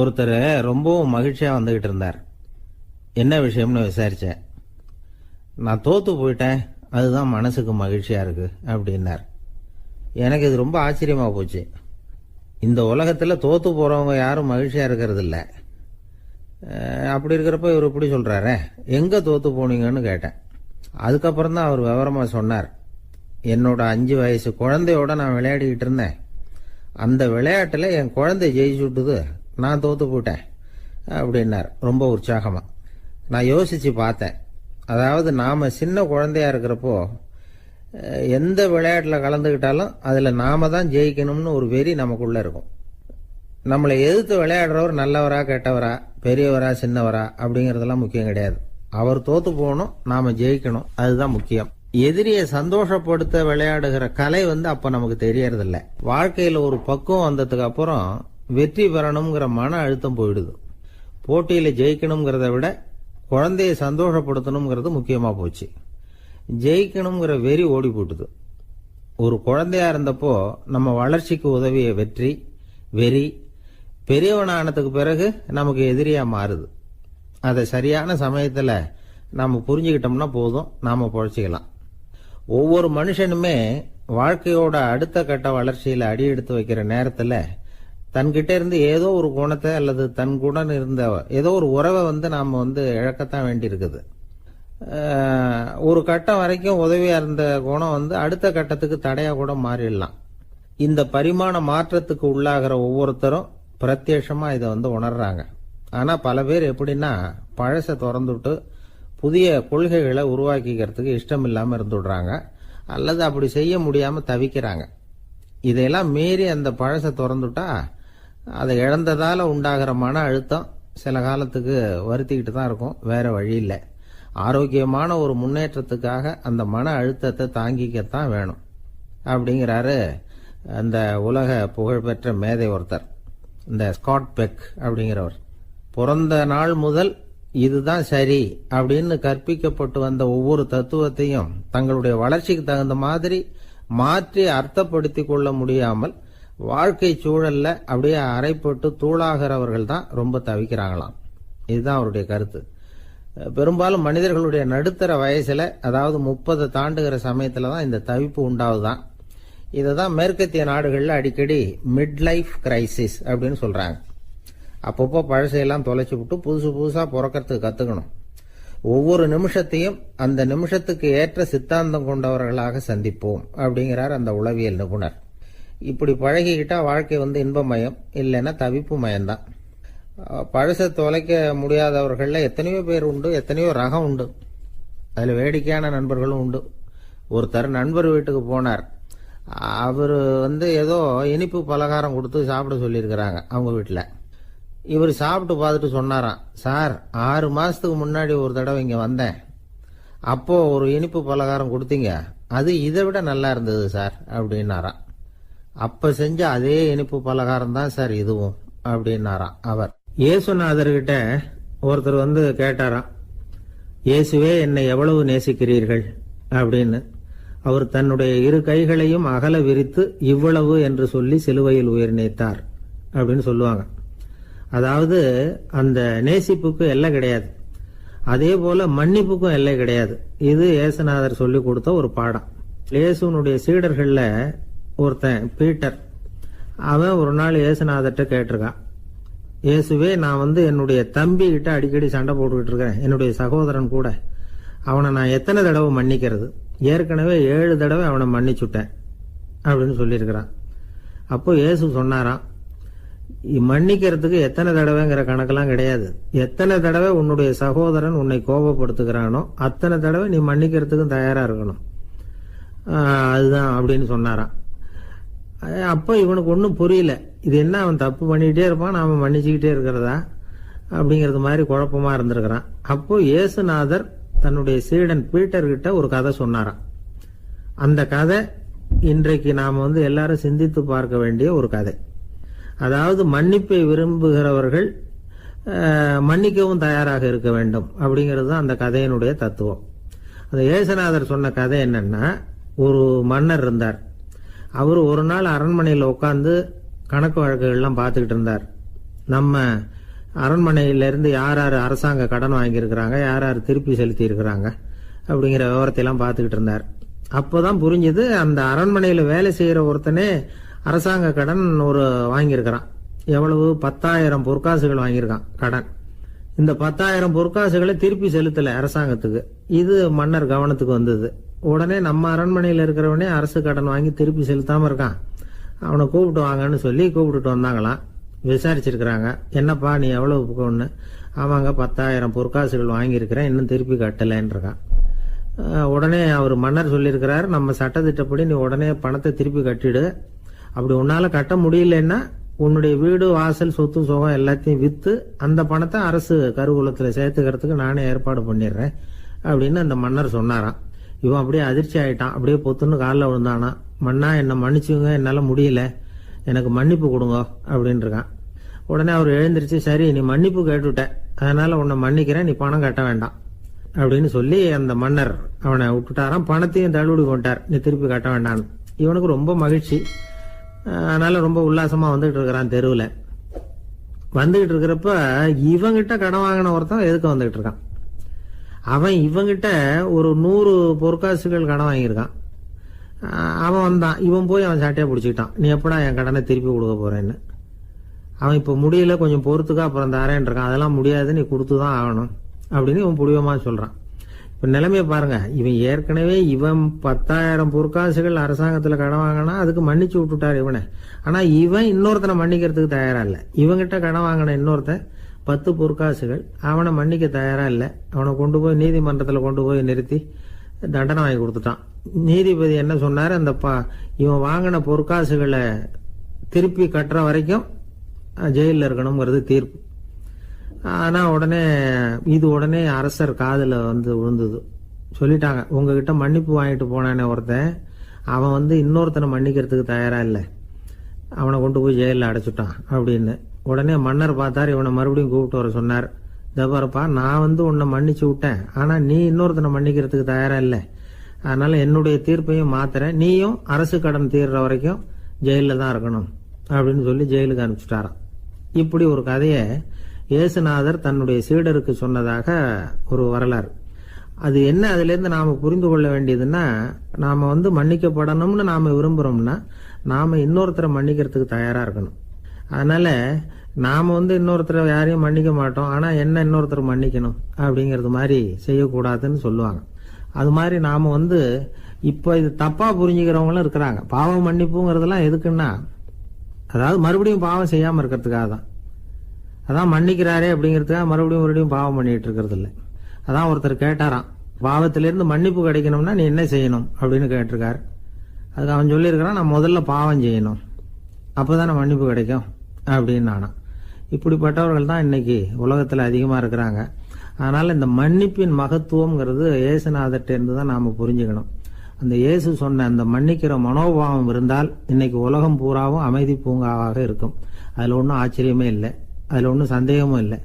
ஒருத்தர் ரொம்பவும் மகிழ்ச்சியா வந்துகிட்டு இருந்தார். என்ன விஷயம்னு விசாரிச்சேன். நான் தோத்து போயிட்டேன், அதுதான் மனசுக்கு மகிழ்ச்சியா இருக்கு அப்படின்னார். எனக்கு இது ரொம்ப ஆச்சரியமா போச்சு. இந்த உலகத்துல தோத்து போறவங்க யாரும் மகிழ்ச்சியா இருக்கிறது இல்ல. அப்படி இருக்கிறப்ப இவர் இப்படி சொல்றாரு, எங்க தோத்து போனீங்கன்னு கேட்டேன். அதுக்கப்புறம் தான் அவர் விவரமா சொன்னார். என்னோட 5 வயசு குழந்தையோட நான் விளையாடிக்கிட்டு இருந்தேன். அந்த விளையாட்டுல என் குழந்தை ஜெயிச்சு விட்டுது, நான் தோத்து போயிட்டேன் அப்படின்னார் ரொம்ப உற்சாகமா. நான் யோசிச்சு பார்த்தேன். அதாவது நாம சின்ன குழந்தையா இருக்கிறப்போ எந்த விளையாட்டுல கலந்துக்கிட்டாலும் அதுல நாம தான் ஜெயிக்கணும்னு ஒரு வெறி நமக்குள்ள இருக்கும். நம்மளை எதிர்த்து விளையாடுறவர் நல்லவரா கெட்டவரா, பெரியவரா சின்னவரா அப்படிங்கறதெல்லாம் முக்கியம் கிடையாது. அவர் தோத்து போகணும், நாம ஜெயிக்கணும், அதுதான் முக்கியம். எதிரியை சந்தோஷப்படுத்த விளையாடுகிற கலை அப்ப நமக்கு தெரியறதில்ல. வாழ்க்கையில ஒரு பக்குவம் வந்ததுக்கு அப்புறம் வெற்றி பெறணுங்கிற மன அழுத்தம் போயிடுது. போட்டியில ஜெயிக்கணுங்கிறத விட குழந்தையை சந்தோஷப்படுத்தணுங்கிறது முக்கியமா போச்சு. ஜெயிக்கணுங்கிற வெறி ஓடி போட்டுது. ஒரு குழந்தையா இருந்தப்போ நம்ம வளர்ச்சிக்கு உதவிய வெறி பெரியவனானதுக்கு பிறகு நமக்கு எதிரியா மாறுது. அதை சரியான சமயத்துல நாம புரிஞ்சுக்கிட்டோம்னா போதும், நாம பொழைச்சிக்கலாம். ஒவ்வொரு மனுஷனுமே வாழ்க்கையோட அடுத்த கட்ட வளர்ச்சியில அடி எடுத்து வைக்கிற நேரத்துல தன்கிட்ட இருந்து ஏதோ ஒரு குணத்தை அல்லது தன் குணம் இருந்த ஏதோ ஒரு உறவை நாம இழக்கத்தான் வேண்டி இருக்குது. ஒரு கட்டம் வரைக்கும் உதவியா இருந்த குணம் அடுத்த கட்டத்துக்கு தடையா கூட மாறிடலாம். இந்த பரிமாண மாற்றத்துக்கு உள்ளாகிற ஒவ்வொருத்தரும் பிரத்யட்சமா இதை உணர்றாங்க. ஆனா பல பேர் எப்படின்னா பழச திறந்துட்டு புதிய கொள்கைகளை உருவாக்கிக்கிறதுக்கு இஷ்டம் இல்லாம இருந்துடுறாங்க, அல்லது அப்படி செய்ய முடியாம தவிக்கிறாங்க. இதையெல்லாம் மீறி அந்த பழச திறந்துட்டா அதை இழந்ததால உண்டாகிற மன அழுத்தம் சில காலத்துக்கு வருத்திக்கிட்டு தான் இருக்கும், வேற வழி இல்லை. ஆரோக்கியமான ஒரு முன்னேற்றத்துக்காக அந்த மன அழுத்தத்தை தாங்கிக்கத்தான் வேணும் அப்படிங்கிறாரு அந்த உலக புகழ்பெற்ற மேதை ஒருத்தர், இந்த ஸ்காட் பெக் அப்படிங்கிறவர். பிறந்த நாள் முதல் இதுதான் சரி அப்படின்னு கற்பிக்கப்பட்டு வந்த ஒவ்வொரு தத்துவத்தையும் தங்களுடைய வளர்ச்சிக்கு தகுந்த மாதிரி மாற்றி அர்த்தப்படுத்திக் கொள்ள முடியாமல் வாழ்க்கை சூழல்ல அப்படியே அரைப்பட்டு தூளாகிறவர்கள் தான் ரொம்ப தவிக்கிறாங்களாம். இதுதான் அவருடைய கருத்து. பெரும்பாலும் மனிதர்களுடைய நடுத்தர வயசுல, அதாவது 30 தாண்டுகிற சமயத்துல தான் இந்த தவிப்பு உண்டாவதுதான். இததான் மேற்கத்திய நாடுகள்ல அடிக்கடி மிட் லைஃப் கிரைசிஸ் அப்படின்னு சொல்றாங்க. அப்பப்போ பழசையெல்லாம் தொலைச்சு விட்டு புதுசா பிறக்கிறதுக்கு கத்துக்கணும். ஒவ்வொரு நிமிஷத்தையும் அந்த நிமிஷத்துக்கு ஏற்ற சித்தாந்தம் கொண்டவர்களாக சந்திப்போம் அப்படிங்கிறார் அந்த உளவியல் நிபுணர். இப்படி பழகிக்கிட்டா வாழ்க்கை இன்பமயம், இல்லைன்னா தவிப்பு மயம்தான். பழச தொலைக்க முடியாதவர்கள்ல எத்தனையோ பேர் உண்டு, எத்தனையோ ரகம் உண்டு. அதுல வேடிக்கையான நண்பர்களும் உண்டு. ஒருத்தர் நண்பர் வீட்டுக்கு போனார். அவரு ஏதோ இனிப்பு பலகாரம் கொடுத்து சாப்பிட சொல்லியிருக்கிறாங்க அவங்க வீட்டுல. இவர் சாப்பிட்டு பார்த்துட்டு சொன்னாராம், சார் 6 மாசத்துக்கு முன்னாடி ஒரு தடவை இங்க வந்தேன், அப்போ ஒரு இனிப்பு பலகாரம் கொடுத்தீங்க, அது இதை விட நல்லா இருந்தது சார் அப்படின்னாராம். அப்ப செஞ்ச அதே இனிப்பு பலகாரம் தான் சார் இதுவும் அப்படின்னாராம் அவர். இயேசுநாதர்கிட்ட ஒருத்தர் கேட்டாராம், இயேசுவே என்னை எவ்வளவு நேசிக்கிறீர்கள் அப்படின்னு. அவர் தன்னுடைய 2 கைகளையும் அகல விரித்து இவ்வளவு என்று சொல்லி சிலுவையில் உயிர் நீத்தார் அப்படின்னு சொல்லுவாங்க. அதாவது அந்த நேசிப்புக்கு எல்லை கிடையாது, அதே போல மன்னிப்புக்கும் எல்லை கிடையாது. இது இயேசுநாதர் சொல்லி கொடுத்த ஒரு பாடம். இயேசுனுடைய சீடர்கள்ல ஒருத்தன் பீட்டர், அவன் ஒரு நாள் இயேசுநாதர்கிட்ட கேட்டிருக்கான், இயேசுவே நான் என்னுடைய தம்பி கிட்ட அடிக்கடி சண்டை போட்டுக்கிட்டு இருக்கிறேன், என்னுடைய சகோதரன் கூட, அவனை நான் எத்தனை தடவை மன்னிக்கிறது? ஏற்கனவே 7 தடவை அவனை மன்னிச்சுட்டேன் அப்படின்னு சொல்லியிருக்கிறான். அப்போ இயேசு சொன்னாராம், மன்னிக்கிறதுக்கு எத்தனை தடவைங்கிற கணக்கெல்லாம் கிடையாது. எத்தனை தடவை உன்னுடைய சகோதரன் உன்னை கோபப்படுத்துகிறானோ அத்தனை தடவை நீ மன்னிக்கிறதுக்கும் தயாரா இருக்கணும், அதுதான் அப்படின்னு சொன்னாராம். அப்ப இவனுக்கு ஒன்னும் புரியல, இது என்ன அவன் தப்பு பண்ணிக்கிட்டே இருப்பான், நாம மன்னிச்சுக்கிட்டே இருக்கிறதா அப்படிங்கறது மாதிரி குழப்பமா இருந்திருக்கிறான். அப்போ இயேசுநாதர் தன்னுடைய சீடன் பீட்டர் கிட்ட ஒரு கதை சொன்னாராம். அந்த கதை இன்றைக்கு நாம எல்லாரும் சிந்தித்து பார்க்க வேண்டிய ஒரு கதை. அதாவது மன்னிப்பை விரும்புகிறவர்கள் மன்னிக்கவும் தயாராக இருக்க வேண்டும் அப்படிங்கிறது தான் அந்த கதையினுடைய தத்துவம். அந்த இயேசுநாதர் சொன்ன கதை என்னன்னா, ஒரு மன்னர் இருந்தார். அவர் ஒரு நாள் அரண்மனையில் உட்கார்ந்து கணக்கு வழக்குகள்லாம் பார்த்துக்கிட்டு இருந்தார். நம்ம அரண்மனையிலேருந்து யார் யார் அரசாங்க கடன் வாங்கியிருக்கிறாங்க, யார் யார் திருப்பி செலுத்தி இருக்கிறாங்க அப்படிங்கிற விவரத்தையெல்லாம் பார்த்துக்கிட்டு இருந்தார். அப்போதான் புரிஞ்சுது, அந்த அரண்மனையில் வேலை செய்கிற ஒருத்தனே அரசாங்க கடன் வாங்கியிருக்கிறான். எவ்வளவு? 10,000 பொற்காசுகள் வாங்கியிருக்கான் கடன். இந்த 10,000 பொற்காசுகளை திருப்பி செலுத்தலை அரசாங்கத்துக்கு. இது மன்னர் கவனத்துக்கு வந்தது. உடனே நம்ம அரண்மனையில் இருக்கிறவனே அரசு கடன் வாங்கி திருப்பி செலுத்தாமல் இருக்கான், அவனை கூப்பிட்டு வாங்கன்னு சொல்லி கூப்பிட்டுட்டு வந்தாங்களாம். விசாரிச்சிருக்கிறாங்க, என்னப்பா நீ எவ்வளவு ஒன்று? ஆமாங்க 10,000 பொற்காசுகள் வாங்கியிருக்கிறேன், இன்னும் திருப்பி கட்டலைன்றான். உடனே அவர் மன்னர் சொல்லியிருக்கிறார், நம்ம சட்டத்திட்டப்படி நீ உடனே பணத்தை திருப்பி கட்டிடு. அப்படி உன்னால கட்ட முடியலன்னா உன்னுடைய வீடு வாசல் சொத்து சுகம் எல்லாத்தையும் விற்று அந்த பணத்தை அரசு கருவூலத்தில் சேர்த்துக்கிறதுக்கு நானே ஏற்பாடு பண்ணிடுறேன் அப்படின்னு அந்த மன்னர் சொன்னாராம். இவன் அப்படியே அதிர்ச்சி ஆயிட்டான், அப்படியே பொத்துன்னு காலில் விழுந்தானா. மன்னா என்னை மன்னிச்சுங்க, என்னால் முடியல, எனக்கு மன்னிப்பு கொடுங்க அப்படின்னு இருக்கான். உடனே அவர் எழுந்திரிச்சு, சரி நீ மன்னிப்பு கேட்டுவிட்ட, அதனால உன்னை மன்னிக்கிறேன், நீ பணம் கட்ட வேண்டாம் அப்படின்னு சொல்லி அந்த மன்னர் அவனை விட்டுட்டாராம். பணத்தையும் தள்ளுபடி கொண்டார், நீ திருப்பி கட்ட வேண்டான்னு. இவனுக்கு ரொம்ப மகிழ்ச்சி, அதனால ரொம்ப உல்லாசமா வந்துகிட்டு இருக்கிறான். தெருவில் வந்துகிட்டு இருக்கிறப்ப இவங்கிட்ட கடன் வாங்கின ஒருத்தன் எதுக்கு வந்துகிட்டு இருக்கான். அவன் இவங்கிட்ட ஒரு 100 பொற்காசுகள் கடன் வாங்கியிருக்கான். அவன் வந்தான், இவன் போய் அவன் சாட்டையை பிடிச்சிக்கிட்டான், நீ எப்படா என் கடனை திருப்பி கொடுக்க போறேன்னு. அவன் இப்போ முடியல, கொஞ்சம் பொறுத்துக்கா, அப்புறம் தரேன் இருக்கான். அதெல்லாம் முடியாது, நீ கொடுத்து தான் ஆகணும் அப்படின்னு இவன் புடிவமா சொல்றான். இப்ப நிலைமையை பாருங்க, இவன் ஏற்கனவே 10,000 பொற்காசுகள் அரசாங்கத்துல கடன் வாங்கினா அதுக்கு மன்னிச்சு விட்டுட்டார் இவனை. ஆனா இவன் இன்னொருத்தனை மன்னிக்கிறதுக்கு தயாரா இல்ல. இவங்கிட்ட கடன் வாங்கின இன்னொருத்தன் 10 பொற்காசுகள், அவனை மன்னிக்க தயாரா இல்ல. அவனை கொண்டு போய் நீதிமன்றத்துல கொண்டு போய் நிறுத்தி தண்டனை வாங்கி கொடுத்துட்டான். நீதிபதி என்ன சொன்னாரு, அந்த இவன் வாங்கின பொற்காசுகளை திருப்பி கட்டுற வரைக்கும் ஜெயிலில் இருக்கணுங்கிறது தீர்ப்பு. ஆனா உடனே அரசர் காதுல விழுந்தது. சொல்லிட்டாங்க, உங்ககிட்ட மன்னிப்பு வாங்கிட்டு போனானே ஒருத்தன், அவன் இன்னொருத்தனை மன்னிக்கிறதுக்கு தயாரா இல்லை, அவனை கொண்டு போய் ஜெயிலில் அடைச்சுட்டான் அப்படின்னு. உடனே மன்னர் பார்த்தார், இவனை மறுபடியும் கூப்பிட்டு வர சொன்னார். தபாரப்பா, நான் உன்னை மன்னிச்சு விட்டேன், ஆனா நீ இன்னொருத்தனை மன்னிக்கிறதுக்கு தயாரா இல்லை, அதனால என்னுடைய தீர்ப்பையும் மாத்துறேன், நீயும் அரசு கடன் தீர்ற வரைக்கும் ஜெயிலில் தான் இருக்கணும் அப்படின்னு சொல்லி ஜெயிலுக்கு அனுப்பிச்சுட்டாராம். இப்படி ஒரு கதையை இயேசுநாதர் தன்னுடைய சீடருக்கு சொன்னதாக ஒரு வரலாறு. அது என்ன, அதுல இருந்து நாம புரிந்து கொள்ள வேண்டியதுன்னா, நாம மன்னிக்கப்படணும்னு நாம விரும்புறோம்னா நாம இன்னொருத்தரை மன்னிக்கிறதுக்கு தயாரா இருக்கணும். அதனால நாம இன்னொருத்தரை யாரையும் மன்னிக்க மாட்டோம், ஆனா என்ன இன்னொருத்தர் மன்னிக்கணும் அப்படிங்கறது மாதிரி செய்யக்கூடாதுன்னு சொல்லுவாங்க. அது மாதிரி நாம இப்ப இது தப்பா புரிஞ்சுக்கிறவங்களும் இருக்கிறாங்க. பாவம் மன்னிப்புங்கிறதுலாம் எதுக்குன்னா, அதாவது மறுபடியும் பாவம் செய்யாம இருக்கிறதுக்காக தான். அதான் மன்னிக்கிறாரே அப்படிங்கிறதுக்காக மறுபடியும் பாவம் பண்ணிட்டு இருக்கிறது இல்லை. அதான் ஒருத்தர் கேட்டாராம், பாவத்திலிருந்து மன்னிப்பு கிடைக்கணும்னா நீ என்ன செய்யணும் அப்படின்னு கேட்டிருக்காரு. அதுக்கு அவன் சொல்லியிருக்கிறான், நான் முதல்ல பாவம் செய்யணும், அப்போதானே மன்னிப்பு கிடைக்கும் அப்படின்னு நானா. இப்படிப்பட்டவர்கள் தான் இன்னைக்கு உலகத்தில் அதிகமாக இருக்கிறாங்க. அதனால இந்த மன்னிப்பின் மகத்துவம்ங்கிறது இயேசுநாதர்ட்ட இருந்து தான் நாம புரிஞ்சுக்கணும். அந்த இயேசு சொன்ன அந்த மன்னிக்கிற மனோபாவம் இருந்தால் இன்னைக்கு உலகம் பூராவும் அமைதி பூங்காவாக இருக்கும். அதுல ஒன்றும் ஆச்சரியமே இல்லை, அதுல ஒன்றும் சந்தேகமும் இல்லை.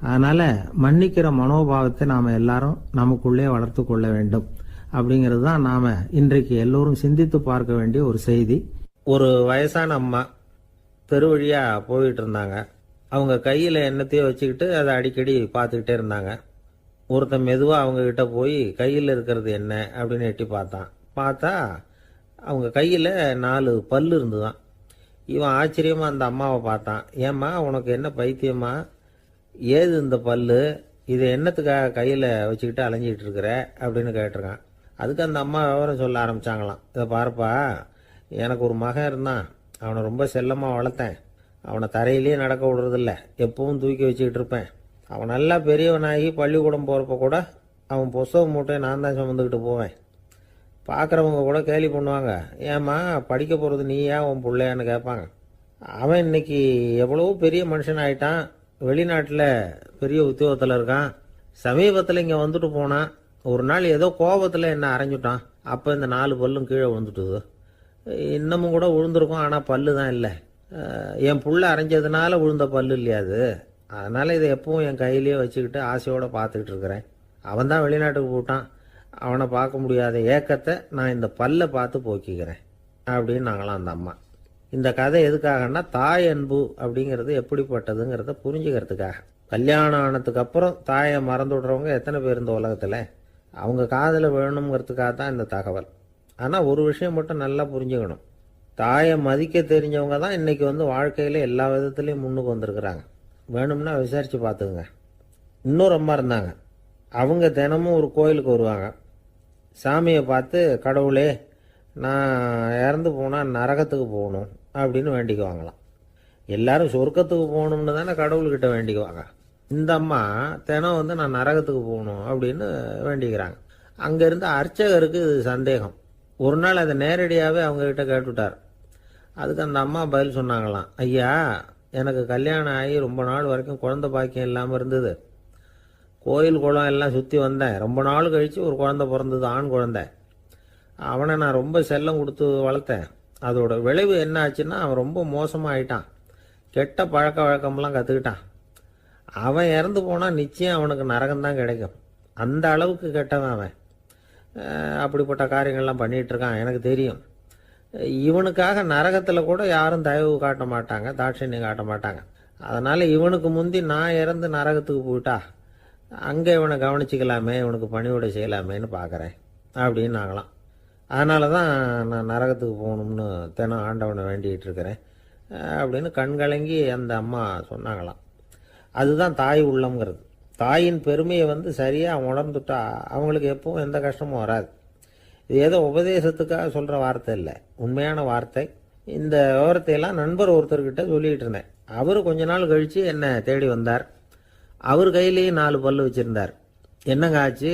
அதனால மன்னிக்கிற மனோபாவத்தை நாம எல்லாரும் நமக்குள்ளே வளர்த்து கொள்ள வேண்டும் அப்படிங்கிறது தான் நாம இன்றைக்கு எல்லோரும் சிந்தித்து பார்க்க வேண்டிய ஒரு செய்தி. ஒரு வயசான அம்மா தெரு வழியா போயிட்டு இருந்தாங்க. அவங்க கையில எண்ணத்தையோ வச்சுக்கிட்டு அதை அடிக்கடி பார்த்துக்கிட்டே இருந்தாங்க. ஒருத்தன் மெதுவா அவங்க கிட்ட போய் கையில் இருக்கிறது என்ன அப்படின்னு எட்டி பார்த்தா அவங்க கையில 4 பல்லு இருந்துதான். இவன் ஆச்சரியமா அந்த அம்மாவை பார்த்தான். ஏம்மா, உனக்கு என்ன பைத்தியமா, ஏது இந்த பல்லு, இதை என்னத்துக்காக கையில வச்சுக்கிட்டு அலைஞ்சிக்கிட்டு இருக்கிற அப்படின்னு கேட்டிருக்கான். அதுக்கு அந்த அம்மா விவரம் சொல்ல ஆரம்பிச்சாங்களாம். இதை பாருப்பா, எனக்கு ஒரு மகன் இருந்தான், அவனை ரொம்ப செல்லமா வளர்த்தேன். அவனை தரையிலேயே நடக்க விடுறதில்ல, எப்பவும் தூக்கி வச்சுக்கிட்டு இருப்பேன். அவன் நல்லா பெரியவனாகி பள்ளிக்கூடம் போகிறப்ப கூட அவன் புஸ்தக மூட்டையை நான் தான் சுமந்துக்கிட்டு போவேன். பார்க்குறவங்க கூட கேலி பண்ணுவாங்க, ஏம்மா படிக்க போகிறது நீயா உன் பிள்ளையான்னு கேட்பாங்க. அவன் இன்னைக்கு எவ்வளவோ பெரிய மனுஷன் ஆயிட்டான், வெளிநாட்டில் பெரிய உத்தியோகத்தில் இருக்கான். சமீபத்தில் இங்கே வந்துட்டு போனான். ஒரு நாள் ஏதோ கோபத்தில் என்ன அரைஞ்சுட்டான். அப்போ இந்த 4 பல்லும் கீழே விழுந்துட்டுது. இன்னமும் கூட விழுந்திருக்கும், ஆனால் பல்லு தான் இல்லை. என் புள்ள அரைஞ்சதுனால விழுந்த பல்லு இல்லையா அது, அதனால இதை எப்பவும் என் கையிலேயே வச்சுக்கிட்டு ஆசையோடு பார்த்துக்கிட்டு இருக்கிறேன். அவன் தான் வெளிநாட்டுக்கு போட்டான், அவனை பார்க்க முடியாத ஏக்கத்தை நான் இந்த பல்லை பார்த்து போக்கிக்கிறேன் அப்படின்னு நாங்களாம் அந்த அம்மா. இந்த கதை எதுக்காகன்னா தாய் அன்பு அப்படிங்கிறது எப்படிப்பட்டதுங்கிறத புரிஞ்சுக்கிறதுக்காக. கல்யாணம் ஆனதுக்கு அப்புறம் தாயை மறந்து விடுறவங்க எத்தனை பேர் இந்த உலகத்தில்? அவங்க காதில் வேணுங்கிறதுக்காக தான் இந்த தகவல். ஆனால் ஒரு விஷயம் மட்டும் நல்லா புரிஞ்சுக்கணும். தாயை மதிக்க தெரிஞ்சவங்க தான் இன்றைக்கி வாழ்க்கையில் எல்லா விதத்துலேயும் முன்னுக்கு வந்திருக்கிறாங்க. வேணும்னா விசாரித்து பார்த்துக்குங்க. இன்னொரு அம்மா இருந்தாங்க. அவங்க தினமும் ஒரு கோயிலுக்கு வருவாங்க. சாமியை பார்த்து, கடவுளே நான் இறந்து போனால் நரகத்துக்கு போகணும் அப்படின்னு வேண்டிக்குவாங்களாம். எல்லாரும் சொர்க்கத்துக்கு போகணும்னு தானே கடவுள்கிட்ட வேண்டிக்குவாங்க. இந்த அம்மா தினம் நான் நரகத்துக்கு போகணும் அப்படின்னு வேண்டிக்கிறாங்க. அங்கேருந்து அர்ச்சகருக்கு இது சந்தேகம். ஒரு நாள் அதை நேரடியாகவே அவங்கக்கிட்ட கேட்டுவிட்டார். அதுக்கு அந்த அம்மா பதில் சொன்னாங்களாம், ஐயா, எனக்கு கல்யாணம் ஆகி ரொம்ப நாள் வரைக்கும் குழந்தை பாக்கியம் இல்லாமல் இருந்தது. கோயில் குளம் எல்லாம் சுற்றி வந்தேன். ரொம்ப நாள் கழித்து ஒரு குழந்தை பிறந்தது, ஆண் குழந்தை. அவனை நான் ரொம்ப செல்லம் கொடுத்து வளர்த்தேன். அதோட விளைவு என்ன ஆச்சுன்னா, அவன் ரொம்ப மோசமாக ஆயிட்டான். கெட்ட பழக்க வழக்கம்லாம் கற்றுக்கிட்டான். அவன் இறந்து போனால் நிச்சயம் அவனுக்கு நரகம்தான் கிடைக்கும். அந்த அளவுக்கு கெட்டவன் அவன். அப்படிப்பட்ட காரியங்கள்லாம் பண்ணிகிட்ருக்கான், எனக்கு தெரியும். இவனுக்காக நரகத்தில் கூட யாரும் தயவு காட்ட மாட்டாங்க, தாட்சண்யம் காட்ட மாட்டாங்க. அதனால் இவனுக்கு முந்தி நான் இறந்து நரகத்துக்கு போயிட்டா அங்கே இவனை கவனிச்சிக்கலாமே, இவனுக்கு பணிவிடை செய்யலாமேன்னு பார்க்குறேன் அப்படின்னு நாங்களாம். அதனால தான் நான் நரகத்துக்கு போகணும்னு தினம் ஆண்டவனை வேண்டிகிட்டு இருக்கிறேன் அப்படின்னு கண்கலங்கி அந்த அம்மா சொன்னாங்களாம். அதுதான் தாய் உள்ளம்ங்கிறது. தாயின் பெருமையை சரியாக உணர்ந்துட்டா அவங்களுக்கு எப்பவும் எந்த கஷ்டமும் வராது. இது ஏதோ உபதேசத்துக்காக சொல்கிற வார்த்தை இல்லை, உண்மையான வார்த்தை. இந்த விவரத்தையெல்லாம் நண்பர் ஒருத்தர்கிட்ட சொல்லிகிட்டு இருந்தேன். அவர் கொஞ்ச நாள் கழித்து என்னை தேடி வந்தார். அவர் கையிலேயும் 4 பல்லு வச்சுருந்தார். என்னங்க ஆச்சு,